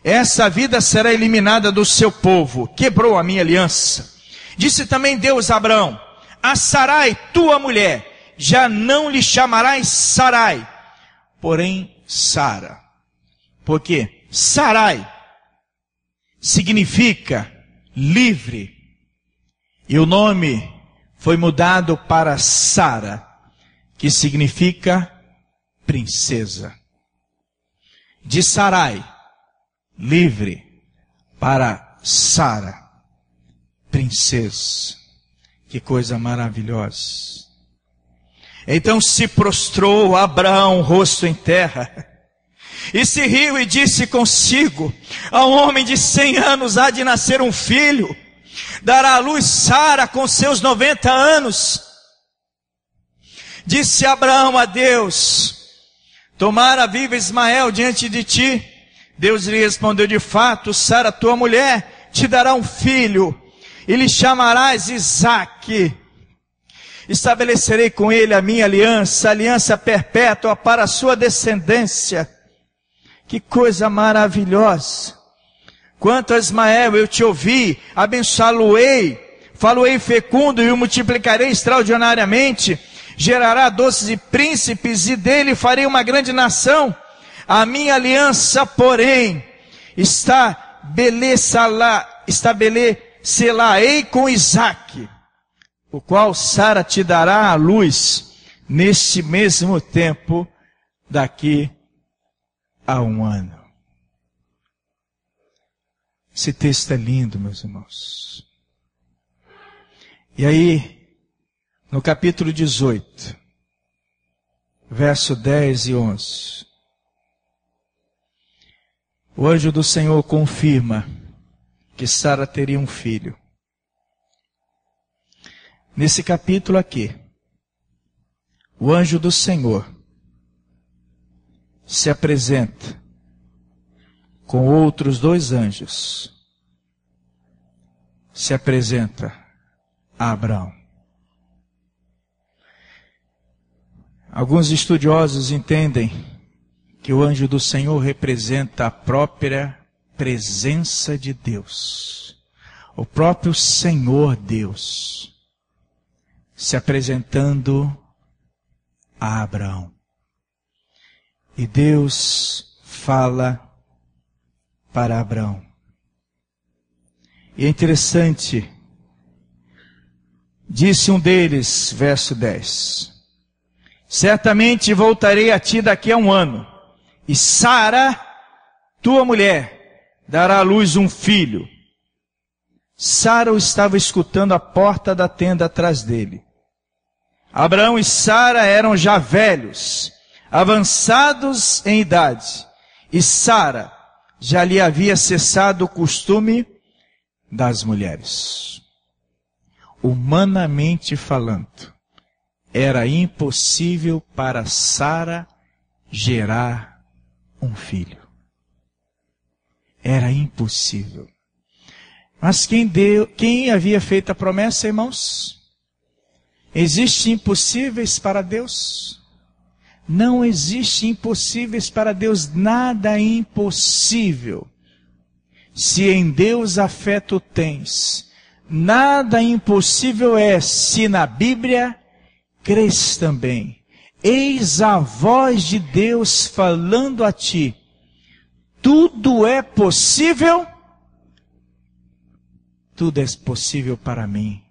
essa vida será eliminada do seu povo. Quebrou a minha aliança. Disse também Deus a Abraão: a Sarai, tua mulher, já não lhe chamarás Sarai, porém Sara. Porque Sarai significa livre. E o nome foi mudado para Sara, que significa princesa. De Sarai, livre, para Sara, princesa. Que coisa maravilhosa. Então se prostrou Abraão, rosto em terra, e se riu e disse consigo: a um homem de 100 anos há de nascer um filho, dará à luz Sara com seus 90 anos. Disse Abraão a Deus: tomara viva Ismael diante de ti. Deus lhe respondeu: de fato, Sara, tua mulher, te dará um filho, e lhe chamarás Isaque. Estabelecerei com ele a minha aliança, aliança perpétua para a sua descendência. Que coisa maravilhosa. Quanto a Ismael, eu te ouvi, abençoá-lo-ei, falo-ei fecundo e o multiplicarei extraordinariamente. Gerará 12 príncipes e dele farei uma grande nação. A minha aliança, porém, estabelecerá-ei com Isaque, o qual Sara te dará à luz neste mesmo tempo, daqui a 1 ano. Esse texto é lindo, meus irmãos. E aí, no capítulo 18, verso 10 e 11, o anjo do Senhor confirma que Sara teria um filho. Nesse capítulo aqui, o anjo do Senhor se apresenta com outros 2 anjos. Se apresenta a Abraão. Alguns estudiosos entendem que o anjo do Senhor representa a própria presença de Deus. O próprio Senhor Deus se apresentando a Abraão. E Deus fala para Abraão. E é interessante, disse um deles, verso 10, certamente voltarei a ti daqui a 1 ano, e Sara, tua mulher, dará à luz um filho. Sara o estava escutando à porta da tenda atrás dele. Abraão e Sara eram já velhos, avançados em idade, e Sara já lhe havia cessado o costume das mulheres. Humanamente falando, era impossível para Sara gerar um filho. Era impossível. Mas quem havia feito a promessa, irmãos? Existem impossíveis para Deus? Não existe impossíveis para Deus, nada é impossível. Se em Deus a fé tu tens, nada impossível é, se na Bíblia crês também. Eis a voz de Deus falando a ti. Tudo é possível? Tudo é possível para mim,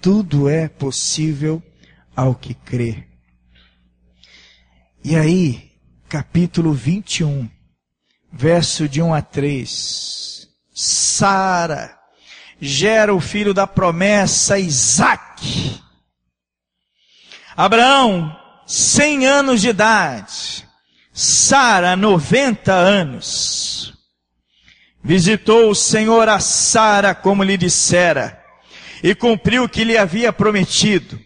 tudo é possível ao que crê. E aí, capítulo 21, verso de 1 a 3. Sara gera o filho da promessa, Isaque. Abraão, 100 anos de idade. Sara, 90 anos. Visitou o Senhor a Sara como lhe dissera, e cumpriu o que lhe havia prometido.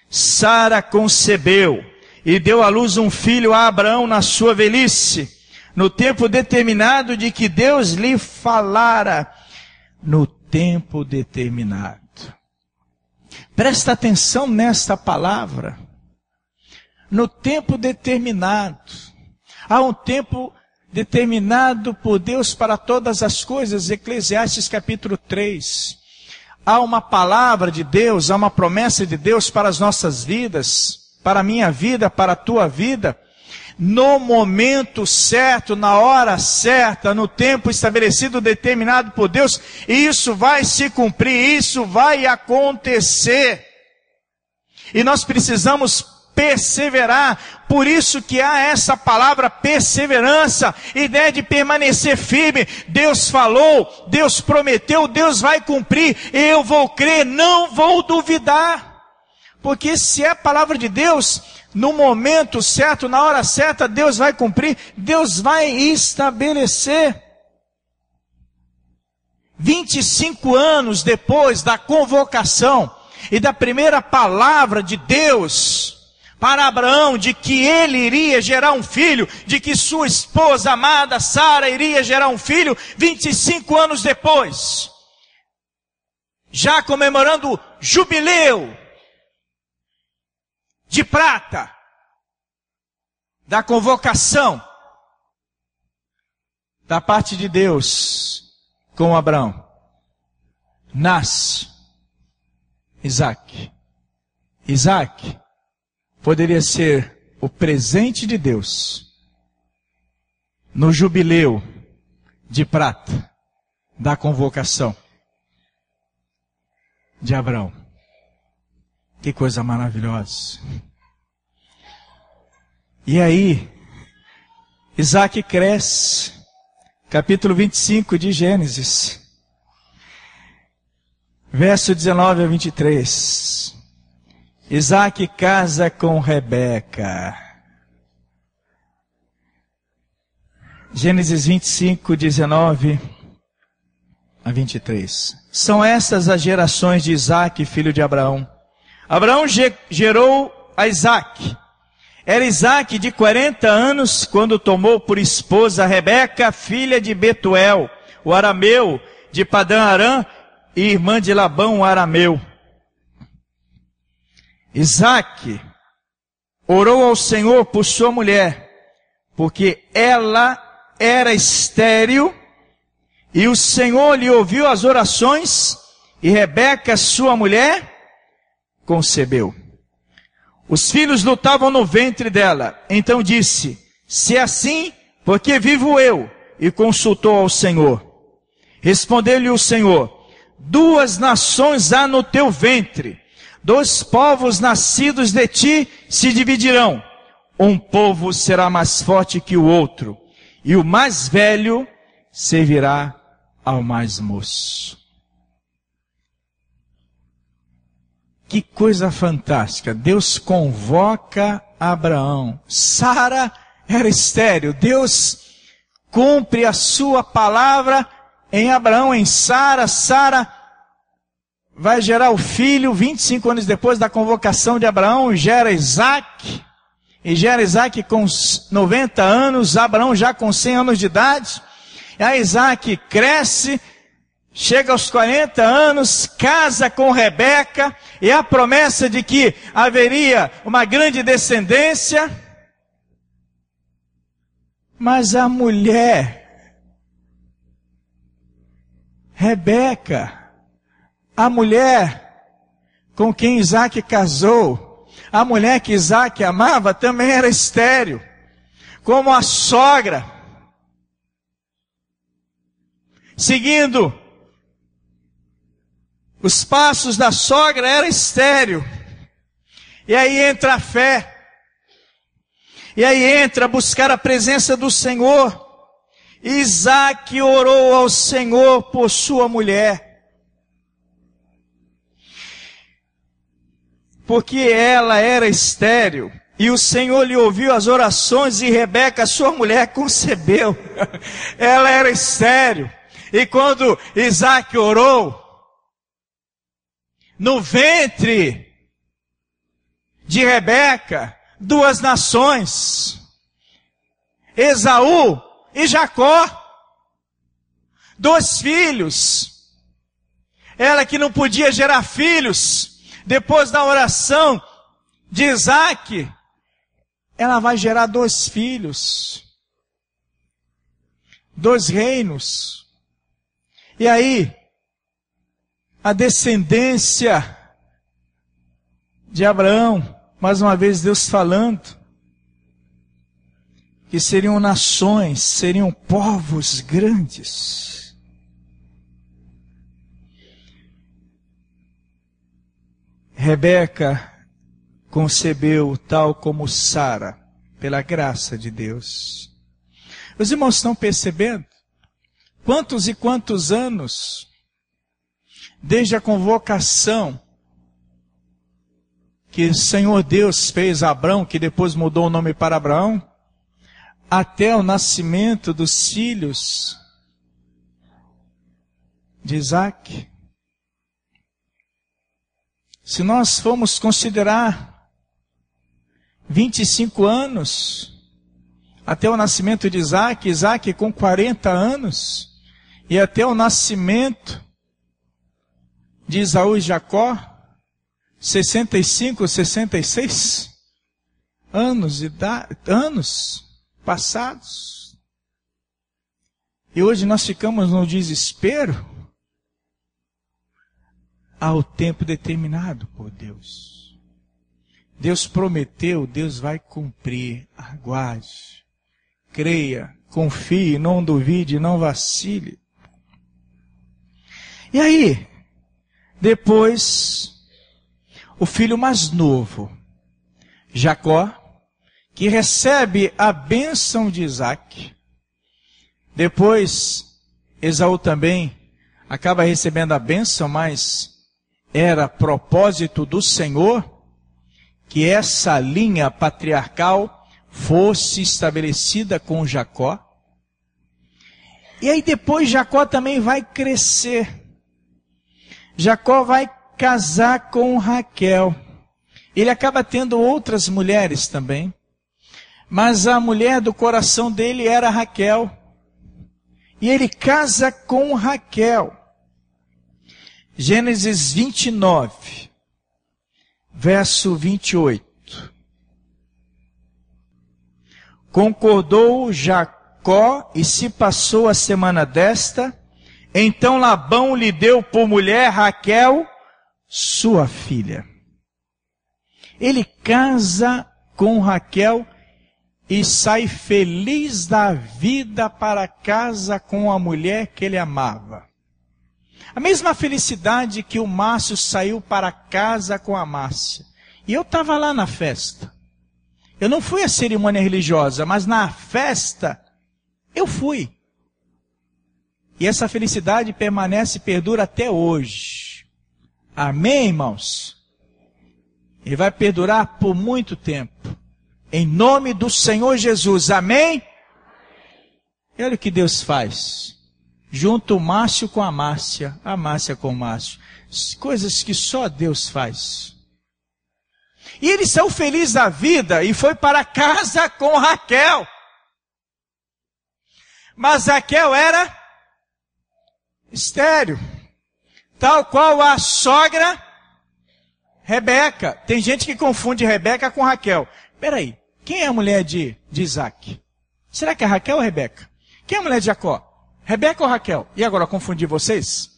Sara concebeu e deu à luz um filho a Abraão na sua velhice, no tempo determinado de que Deus lhe falara, no tempo determinado. Presta atenção nesta palavra. No tempo determinado. Há um tempo determinado por Deus para todas as coisas, Eclesiastes capítulo 3. Há uma palavra de Deus, há uma promessa de Deus para as nossas vidas, para a minha vida, para a tua vida, no momento certo, na hora certa, no tempo estabelecido, determinado por Deus, e isso vai se cumprir, isso vai acontecer. E nós precisamos perseverar, por isso que há essa palavra perseverança, ideia de permanecer firme. Deus falou, Deus prometeu, Deus vai cumprir, eu vou crer, não vou duvidar, porque se é a palavra de Deus, no momento certo, na hora certa, Deus vai cumprir, Deus vai estabelecer. 25 anos depois da convocação e da primeira palavra de Deus para Abraão, de que ele iria gerar um filho, de que sua esposa amada Sara iria gerar um filho, 25 anos depois, já comemorando o jubileu de prata da convocação da parte de Deus com Abraão, nasce Isaque. Isaque poderia ser o presente de Deus no jubileu de prata da convocação de Abraão. Que coisa maravilhosa. E aí, Isaque cresce, capítulo 25 de Gênesis, verso 19 a 23. Isaque casa com Rebeca. Gênesis 25, 19 a 23. São estas as gerações de Isaque, filho de Abraão. Abraão gerou a Isaque. Era Isaque de 40 anos quando tomou por esposa Rebeca, filha de Betuel, o arameu, de Padã Arã, e irmã de Labão, o arameu. Isaque orou ao Senhor por sua mulher, porque ela era estéril, e o Senhor lhe ouviu as orações, e Rebeca, sua mulher, concebeu. Os filhos lutavam no ventre dela. Então disse: se é assim, porque vivo eu? E consultou ao Senhor. Respondeu-lhe o Senhor: 2 nações há no teu ventre, 2 povos nascidos de ti se dividirão. Um povo será mais forte que o outro, e o mais velho servirá ao mais moço. Que coisa fantástica. Deus convoca Abraão. Sara era estéril. Deus cumpre a sua palavra em Abraão, em Sara. Sara vai gerar o filho 25 anos depois da convocação de Abraão, gera Isaque. E gera Isaque com 90 anos, Abraão já com 100 anos de idade. E aí Isaque cresce, chega aos 40 anos, casa com Rebeca, e a promessa de que haveria uma grande descendência. Mas a mulher, Rebeca, a mulher com quem Isaque casou, a mulher que Isaque amava, também era estéril, como a sogra. Seguindo Os passos da sogra eram estéril. E aí entra a fé. E aí entra buscar a presença do Senhor. Isaac orou ao Senhor por sua mulher. Porque ela era estéril. E o Senhor lhe ouviu as orações e Rebeca, sua mulher, concebeu. Ela era estéril. E quando Isaac orou, no ventre de Rebeca, duas nações, Esaú e Jacó, dois filhos. Ela que não podia gerar filhos, depois da oração de Isaac, ela vai gerar dois filhos, dois reinos. E aí, a descendência de Abraão, mais uma vez Deus falando, que seriam nações, seriam povos grandes. Rebeca concebeu tal como Sara, pela graça de Deus. Os irmãos estão percebendo? Quantos e quantos anos, desde a convocação que o Senhor Deus fez a Abrão, que depois mudou o nome para Abraão, até o nascimento dos filhos de Isaac. Se nós formos considerar 25 anos, até o nascimento de Isaac, Isaac com 40 anos, e até o nascimento de Esaú e Jacó, 65, 66 anos passados. E hoje nós ficamos no desespero. Há o tempo determinado por Deus. Deus prometeu, Deus vai cumprir. Aguarde, creia, confie, não duvide, não vacile. E aí, depois, o filho mais novo, Jacó, que recebe a bênção de Isaac. Depois, Esaú também acaba recebendo a bênção, mas era propósito do Senhor que essa linha patriarcal fosse estabelecida com Jacó. E aí depois Jacó também vai crescer. Jacó vai casar com Raquel. Ele acaba tendo outras mulheres também. Mas a mulher do coração dele era Raquel. E ele casa com Raquel. Gênesis 29, verso 28. Concordou Jacó e se passou a semana desta. Então Labão lhe deu por mulher Raquel, sua filha. Ele casa com Raquel e sai feliz da vida para casa com a mulher que ele amava. A mesma felicidade que o Márcio saiu para casa com a Márcia. E eu estava lá na festa. Eu não fui à cerimônia religiosa, mas na festa eu fui. E essa felicidade permanece e perdura até hoje. Amém, irmãos? E vai perdurar por muito tempo. Em nome do Senhor Jesus. Amém? E olha o que Deus faz. Junta o Márcio com a Márcia com o Márcio. Coisas que só Deus faz. E eles são felizes da vida e foi para casa com Raquel. Mas Raquel era estéril, tal qual a sogra Rebeca. Tem gente que confunde Rebeca com Raquel. Peraí, quem é a mulher de Isaac? Será que é Raquel ou Rebeca? Quem é a mulher de Jacó? Rebeca ou Raquel? E agora, confundi vocês?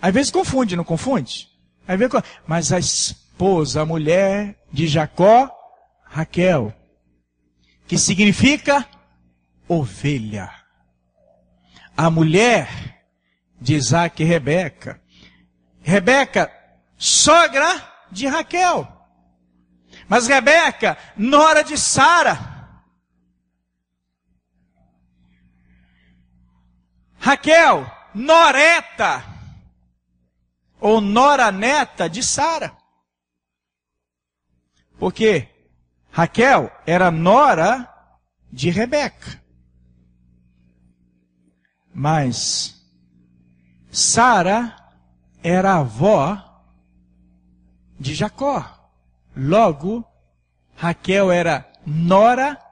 Às vezes confunde, não confunde? Às vezes, mas a esposa, a mulher de Jacó, Raquel, que significa ovelha. A mulher de Isaac e Rebeca. Rebeca, sogra de Raquel. Mas Rebeca, nora de Sara. Raquel, noreta, ou nora-neta de Sara. Porque Raquel era nora de Rebeca. Mas Sara era avó de Jacó. Logo, Raquel era nora-neta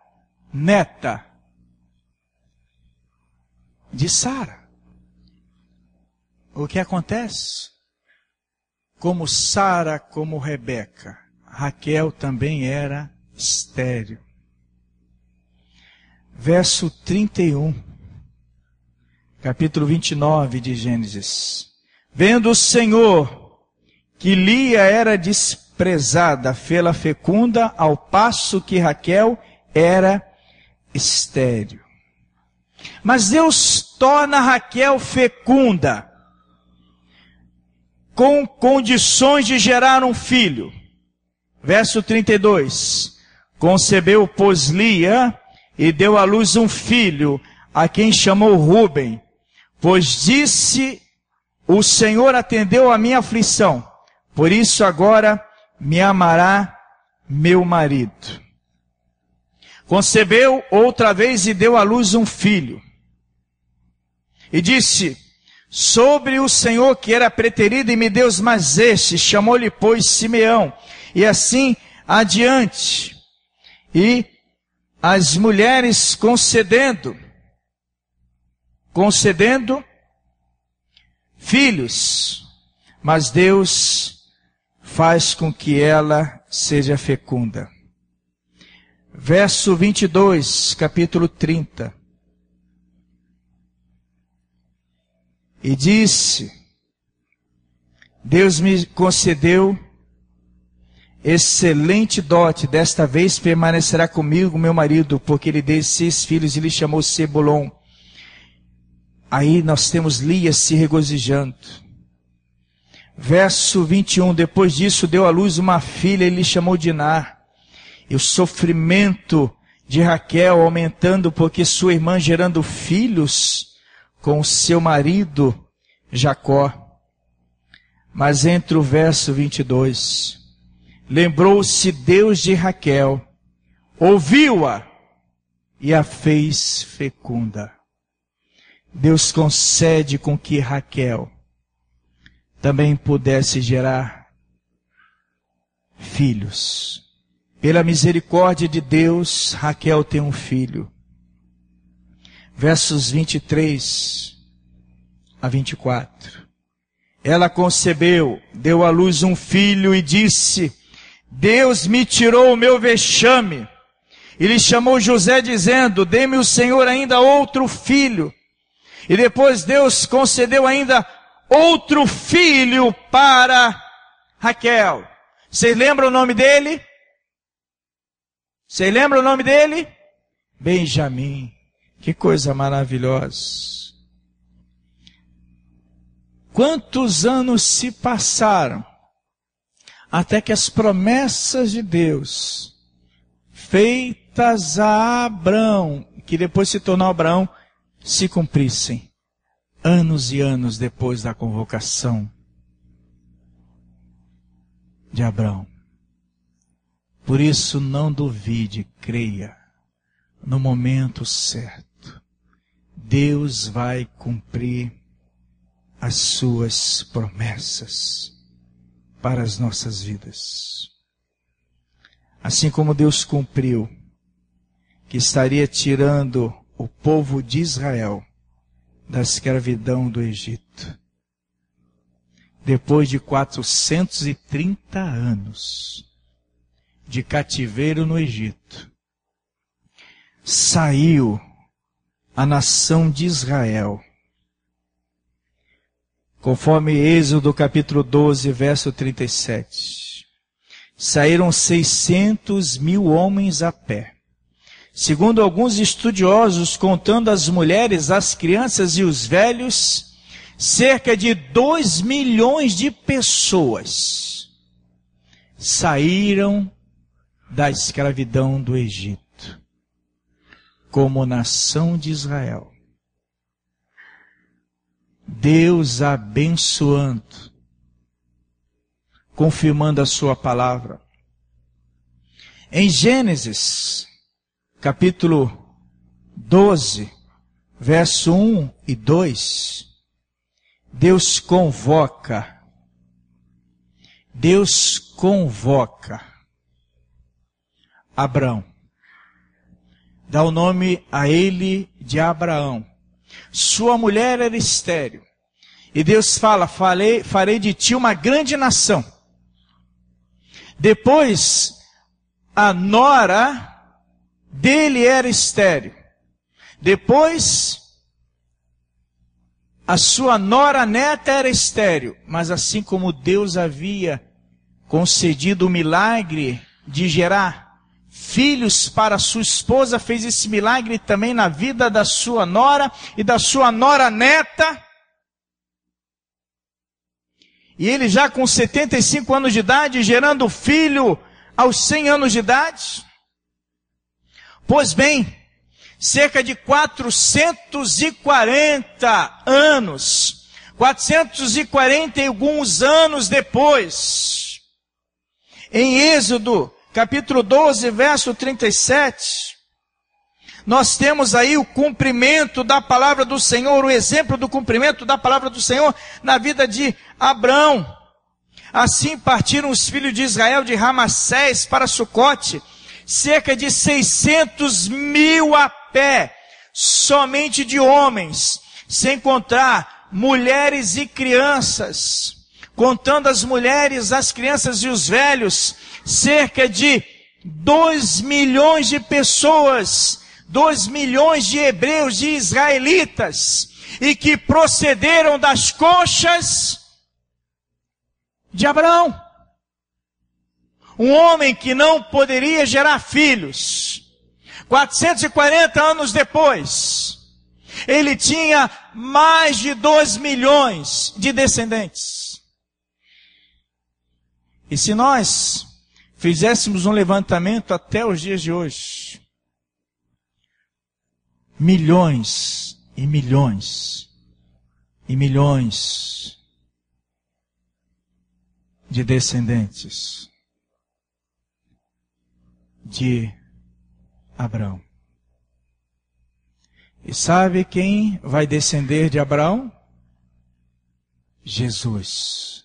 de Sara. O que acontece? Como Sara, como Rebeca, Raquel também era estéril. Verso 31, capítulo 29 de Gênesis. Vendo o Senhor que Lia era desprezada, fê-la fecunda, ao passo que Raquel era estéril. Mas Deus torna Raquel fecunda, com condições de gerar um filho. Verso 32. Concebeu, pois, Lia, e deu à luz um filho, a quem chamou Ruben. Pois disse, o Senhor atendeu a minha aflição, por isso agora me amará meu marido. Concebeu outra vez e deu à luz um filho. E disse, sobre o Senhor que era preterido e me deu mais este, chamou-lhe, pois, Simeão. E assim adiante. E as mulheres concedendo filhos, mas Deus faz com que ela seja fecunda. Verso 22, capítulo 30. E disse, Deus me concedeu excelente dote, desta vez permanecerá comigo meu marido, porque lhe dei 6 filhos e lhe chamou Sebulon. Aí nós temos Lia se regozijando. Verso 21, depois disso deu à luz uma filha e lhe chamou Diná. E o sofrimento de Raquel aumentando, porque sua irmã gerando filhos com seu marido Jacó. Mas entre o verso 22, lembrou-se Deus de Raquel, ouviu-a e a fez fecunda. Deus concede com que Raquel também pudesse gerar filhos. Pela misericórdia de Deus, Raquel tem um filho. Versos 23 a 24. Ela concebeu, deu à luz um filho e disse, Deus me tirou o meu vexame. E lhe chamou José dizendo, dê-me o Senhor ainda outro filho. E depois Deus concedeu ainda outro filho para Raquel. Vocês lembram o nome dele? Vocês lembram o nome dele? Benjamim. Que coisa maravilhosa. Quantos anos se passaram até que as promessas de Deus feitas a Abraão, que depois se tornou Abraão, se cumprissem? Anos e anos depois da convocação de Abraão. Por isso não duvide, creia, no momento certo, Deus vai cumprir as suas promessas para as nossas vidas. Assim como Deus cumpriu, que estaria tirando o povo de Israel da escravidão do Egito. Depois de 430 anos de cativeiro no Egito, saiu a nação de Israel, conforme Êxodo capítulo 12, verso 37. Saíram 600.000 homens a pé. Segundo alguns estudiosos, contando as mulheres, as crianças e os velhos, cerca de 2 milhões de pessoas saíram da escravidão do Egito como nação de Israel. Deus abençoando, confirmando a sua palavra. Em Gênesis, capítulo 12, verso 1 e 2, Deus convoca Abrão. Dá o nome a ele de Abraão. Sua mulher era estéril. E Deus fala, farei de ti uma grande nação. Depois, a nora dele era estéril. Depois, a sua nora neta era estéril. Mas assim como Deus havia concedido o milagre de gerar filhos para sua esposa, fez esse milagre também na vida da sua nora e da sua nora neta. E ele já com 75 anos de idade, gerando filho aos 100 anos de idade. Pois bem, cerca de 440 anos, 440 e alguns anos depois, em Êxodo, capítulo 12, verso 37, nós temos aí o cumprimento da palavra do Senhor, o exemplo do cumprimento da palavra do Senhor na vida de Abrão. Assim partiram os filhos de Israel de Ramassés para Sucote, cerca de 600 mil a pé, somente de homens, sem contar mulheres e crianças. Contando as mulheres, as crianças e os velhos, cerca de 2 milhões de pessoas, 2 milhões de hebreus, de israelitas, e que procederam das coxas de Abraão. Um homem que não poderia gerar filhos. 440 anos depois, ele tinha mais de 2 milhões de descendentes. E se nós fizéssemos um levantamento até os dias de hoje, milhões e milhões e milhões de descendentes de Abraão. E sabe quem vai descender de Abraão? Jesus,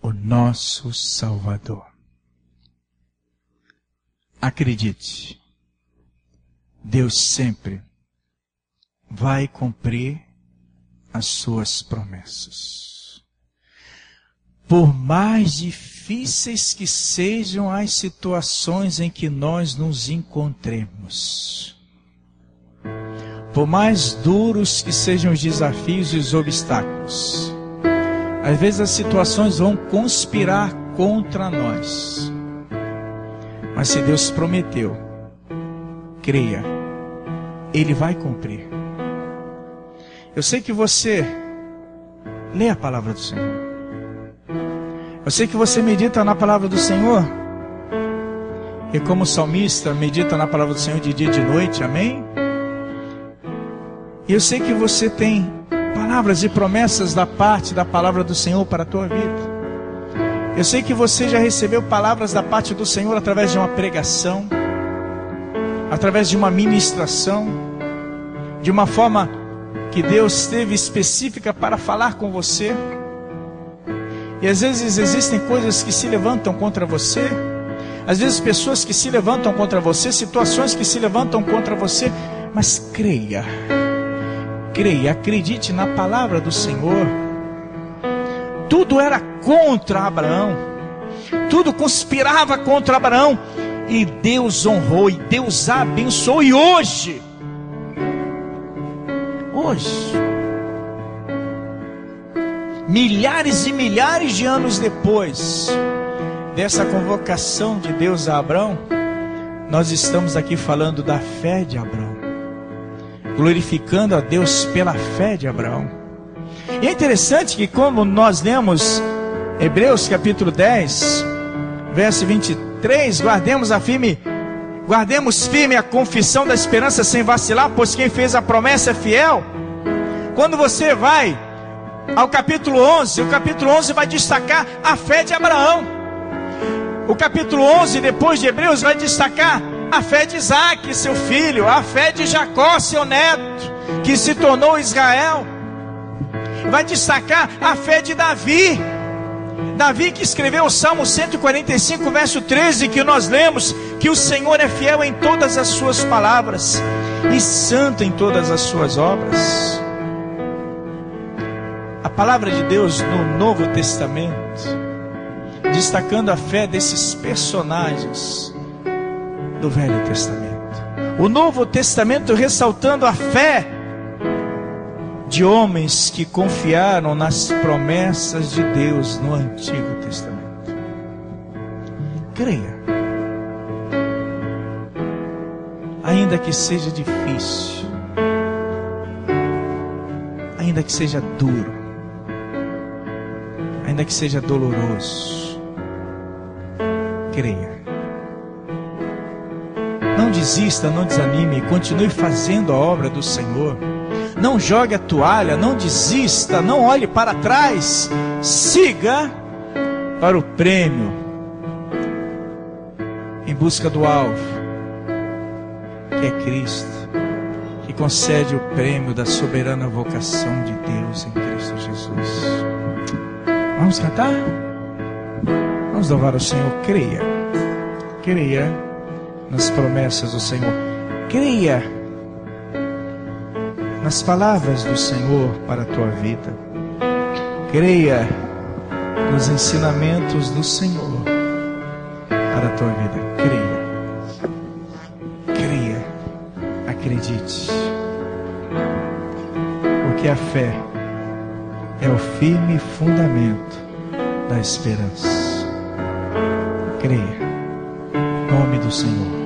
o nosso Salvador. Acredite, Deus sempre vai cumprir as suas promessas. Por mais difíceis que sejam as situações em que nós nos encontremos, por mais duros que sejam os desafios e os obstáculos, às vezes as situações vão conspirar contra nós. Mas se Deus prometeu, creia, Ele vai cumprir. Eu sei que você lê a palavra do Senhor. Eu sei que você medita na palavra do Senhor. E como salmista, medita na palavra do Senhor de dia e de noite, amém? E eu sei que você tem palavras e promessas da parte da palavra do Senhor para a tua vida. Eu sei que você já recebeu palavras da parte do Senhor através de uma pregação, através de uma ministração, de uma forma que Deus teve específica para falar com você. E às vezes existem coisas que se levantam contra você, às vezes pessoas que se levantam contra você, situações que se levantam contra você, mas creia, acredite na palavra do Senhor. Tudo era contra Abraão, tudo conspirava contra Abraão, e Deus honrou, e Deus abençoou. E hoje, milhares e milhares de anos depois dessa convocação de Deus a Abraão, nós estamos aqui falando da fé de Abraão, glorificando a Deus pela fé de Abraão. E é interessante que, como nós lemos Hebreus capítulo 10, verso 23, guardemos firme a confissão da esperança sem vacilar, pois quem fez a promessa é fiel. Quando você vai ao capítulo 11, o capítulo 11 vai destacar a fé de Abraão. O capítulo 11, depois de Hebreus, vai destacar a fé de Isaac, seu filho, a fé de Jacó, seu neto, que se tornou Israel. Vai destacar a fé de Davi. Davi que escreveu o Salmo 145, verso 13, que nós lemos, que o Senhor é fiel em todas as suas palavras e santo em todas as suas obras. A palavra de Deus no Novo Testamento, destacando a fé desses personagens do Velho Testamento. O Novo Testamento ressaltando a fé de homens que confiaram nas promessas de Deus no Antigo Testamento. Creia. Ainda que seja difícil, ainda que seja duro, ainda que seja doloroso, creia. Não desista, não desanime, continue fazendo a obra do Senhor. Não jogue a toalha, não desista, não olhe para trás. Siga para o prêmio, em busca do alvo, que é Cristo, que concede o prêmio da soberana vocação de Deus em Cristo Jesus. Vamos cantar? Vamos louvar o Senhor. Creia. Creia nas promessas do Senhor. Creia nas palavras do Senhor para a tua vida. Creia nos ensinamentos do Senhor para a tua vida. Creia. Creia. Acredite. Porque a fé é o firme fundamento da esperança. Creia. Em nome do Senhor.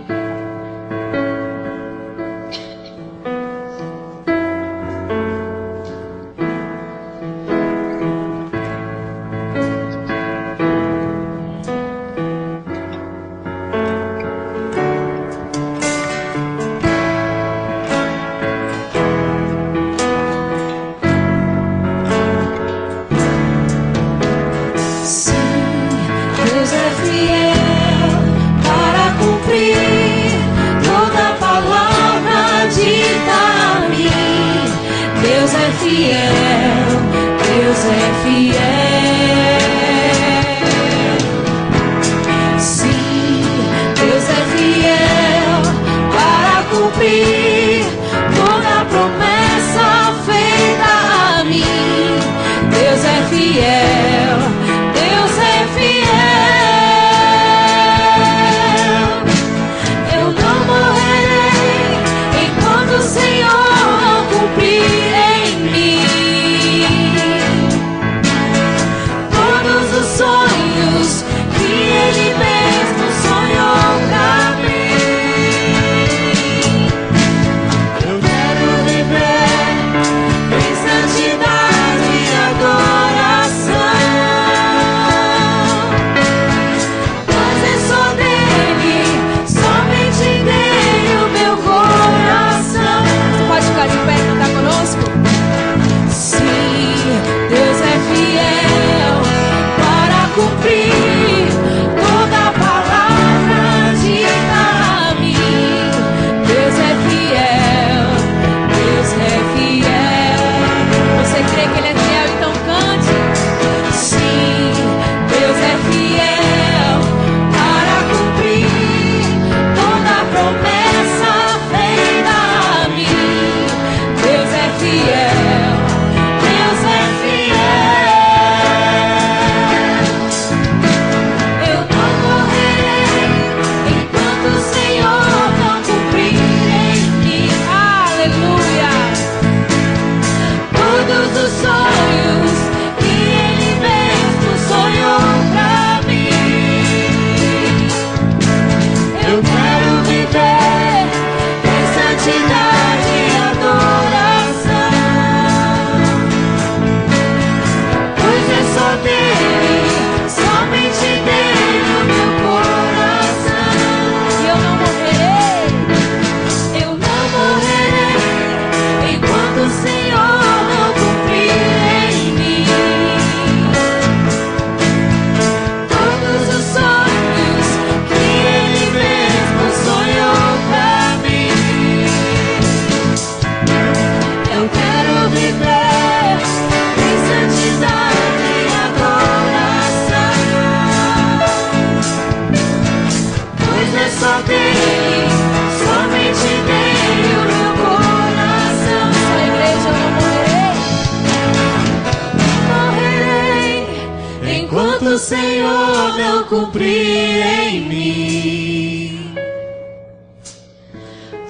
Senhor não cumprir em mim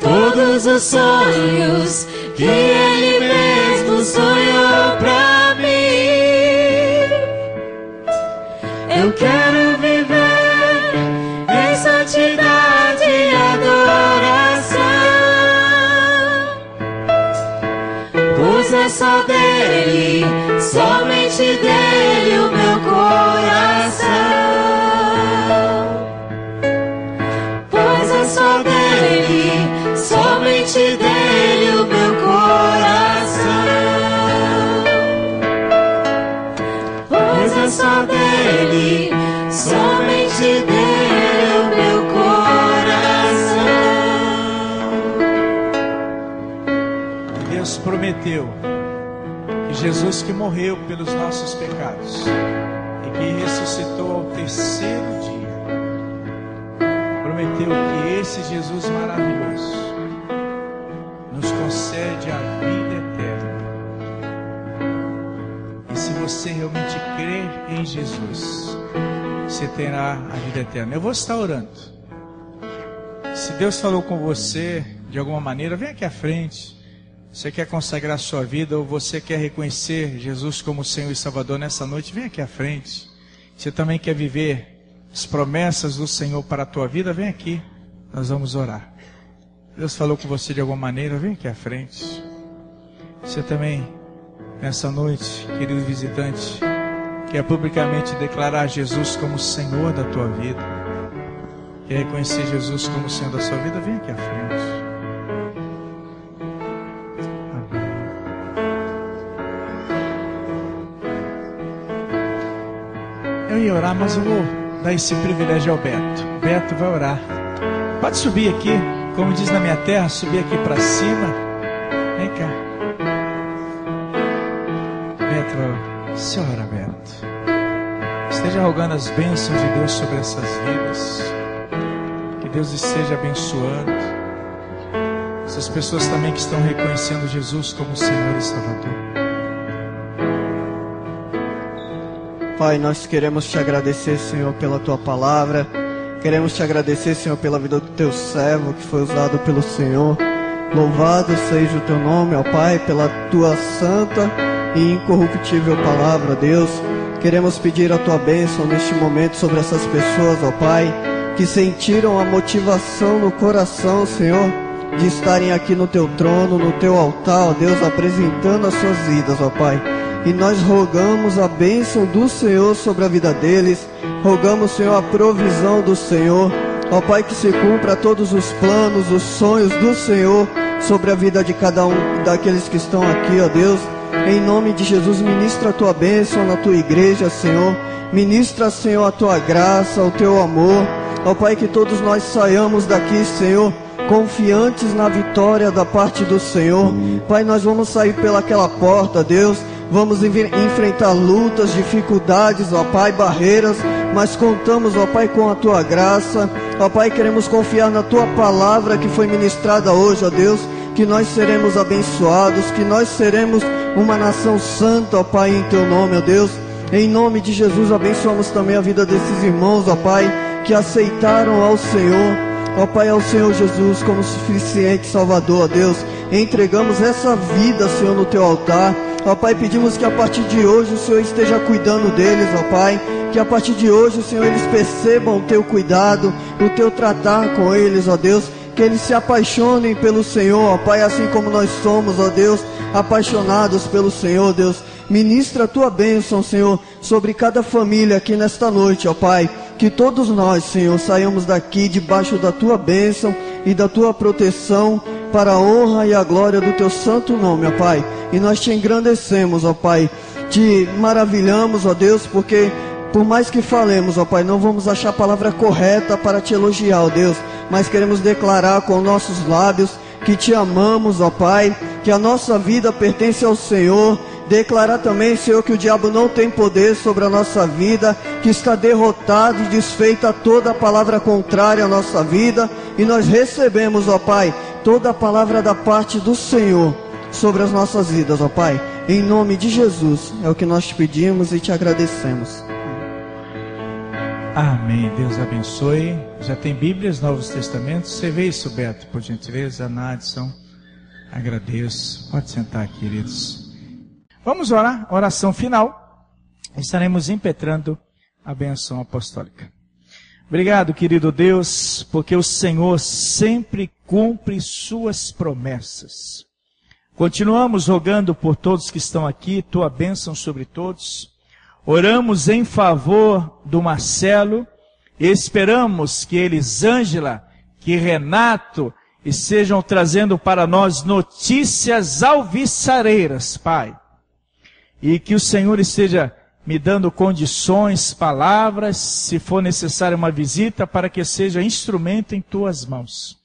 todos os sonhos que Ele mesmo sonhou pra mim. Eu quero viver em santidade e adoração, pois é só dele, somente dele o meu coração. Pois é só dele, somente dele o meu coração. Pois é só dele, somente dele o meu coração. Deus prometeu que Jesus que morreu pelos nossos pecados e que ressuscitou ao terceiro dia, prometeu que esse Jesus maravilhoso nos concede a vida eterna. E se você realmente crer em Jesus, você terá a vida eterna. Eu vou estar orando. Se Deus falou com você de alguma maneira, vem aqui à frente. Você quer consagrar sua vida ou você quer reconhecer Jesus como Senhor e Salvador nessa noite, vem aqui à frente. Você também quer viver as promessas do Senhor para a tua vida, vem aqui. Nós vamos orar. Deus falou com você de alguma maneira, vem aqui à frente. Você também, nessa noite, querido visitante, quer publicamente declarar Jesus como Senhor da tua vida, quer reconhecer Jesus como Senhor da sua vida, vem aqui à frente. Eu ia orar, mas eu vou dar esse privilégio ao Beto. Beto vai orar. Pode subir aqui, como diz na minha terra, subir aqui para cima. Vem cá. Beto, se ora, Beto. Esteja rogando as bênçãos de Deus sobre essas vidas. Que Deus esteja abençoando essas pessoas também que estão reconhecendo Jesus como Senhor e Salvador. Pai, nós queremos te agradecer, Senhor, pela tua palavra. Queremos te agradecer, Senhor, pela vida do teu servo que foi usado pelo Senhor. Louvado seja o teu nome, ó Pai, pela tua santa e incorruptível palavra, Deus. Queremos pedir a tua bênção neste momento sobre essas pessoas, ó Pai, que sentiram a motivação no coração, Senhor, de estarem aqui no teu trono, no teu altar, ó Deus, apresentando as suas vidas, ó Pai. E nós rogamos a bênção do Senhor sobre a vida deles. Rogamos, Senhor, a provisão do Senhor. Ó Pai, que se cumpra todos os planos, os sonhos do Senhor sobre a vida de cada um daqueles que estão aqui, ó Deus. Em nome de Jesus, ministra a tua bênção na tua igreja, Senhor. Ministra, Senhor, a tua graça, o teu amor. Ó Pai, que todos nós saiamos daqui, Senhor, confiantes na vitória da parte do Senhor. Pai, nós vamos sair pelaquela porta, Deus. Vamos enfrentar lutas, dificuldades, ó Pai, barreiras, mas contamos, ó Pai, com a tua graça. Ó Pai, queremos confiar na tua palavra que foi ministrada hoje, ó Deus, que nós seremos abençoados, que nós seremos uma nação santa, ó Pai, em teu nome, ó Deus. Em nome de Jesus, abençoamos também a vida desses irmãos, ó Pai, que aceitaram ao Senhor, ó Pai, ao Senhor Jesus como suficiente Salvador, ó Deus. Entregamos essa vida, Senhor, no teu altar. Ó Pai, pedimos que a partir de hoje o Senhor esteja cuidando deles, ó Pai. Que a partir de hoje, Senhor, eles percebam o teu cuidado, o teu tratar com eles, ó Deus. Que eles se apaixonem pelo Senhor, ó Pai, assim como nós somos, ó Deus, apaixonados pelo Senhor, Deus. Ministra a tua bênção, Senhor, sobre cada família aqui nesta noite, ó Pai. Que todos nós, Senhor, saiamos daqui debaixo da tua bênção e da tua proteção, para a honra e a glória do teu santo nome, ó Pai. E nós te engrandecemos, ó Pai. Te maravilhamos, ó Deus, porque por mais que falemos, ó Pai, não vamos achar a palavra correta para te elogiar, ó Deus. Mas queremos declarar com nossos lábios que te amamos, ó Pai, que a nossa vida pertence ao Senhor. Declarar também, Senhor, que o diabo não tem poder sobre a nossa vida, que está derrotado e desfeita toda a palavra contrária à nossa vida. E nós recebemos, ó Pai, toda a palavra da parte do Senhor sobre as nossas vidas, ó Pai. Em nome de Jesus, é o que nós te pedimos e te agradecemos. Amém. Deus abençoe. Já tem Bíblias, Novos Testamentos. Você vê isso, Beto, por gentileza? Nadson, agradeço. Pode sentar, queridos. Vamos orar. Oração final. Estaremos impetrando a benção apostólica. Obrigado, querido Deus, porque o Senhor sempre cumpre suas promessas. Continuamos rogando por todos que estão aqui, tua bênção sobre todos. Oramos em favor do Marcelo e esperamos que Elisângela, que Renato estejam trazendo para nós notícias alvissareiras, Pai. E que o Senhor esteja me dando condições, palavras, se for necessária uma visita, para que seja instrumento em tuas mãos.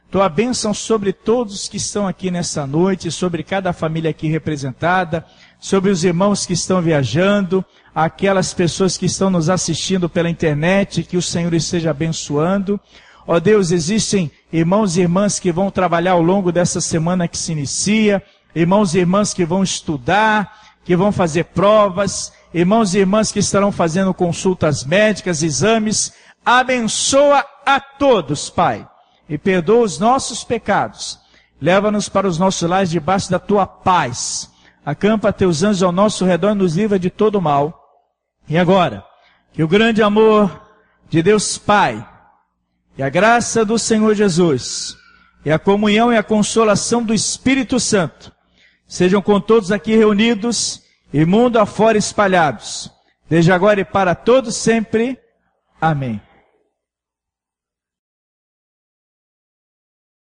Tua bênção sobre todos que estão aqui nessa noite, sobre cada família aqui representada, sobre os irmãos que estão viajando, aquelas pessoas que estão nos assistindo pela internet, que o Senhor esteja abençoando. Ó Deus, existem irmãos e irmãs que vão trabalhar ao longo dessa semana que se inicia, irmãos e irmãs que vão estudar, que vão fazer provas, irmãos e irmãs que estarão fazendo consultas médicas, exames. Abençoa a todos, Pai, e perdoa os nossos pecados. Leva-nos para os nossos lares debaixo da tua paz. Acampa teus anjos ao nosso redor e nos livra de todo mal. E agora, que o grande amor de Deus Pai, e a graça do Senhor Jesus, e a comunhão e a consolação do Espírito Santo, sejam com todos aqui reunidos e mundo afora espalhados, desde agora e para todos sempre. Amém.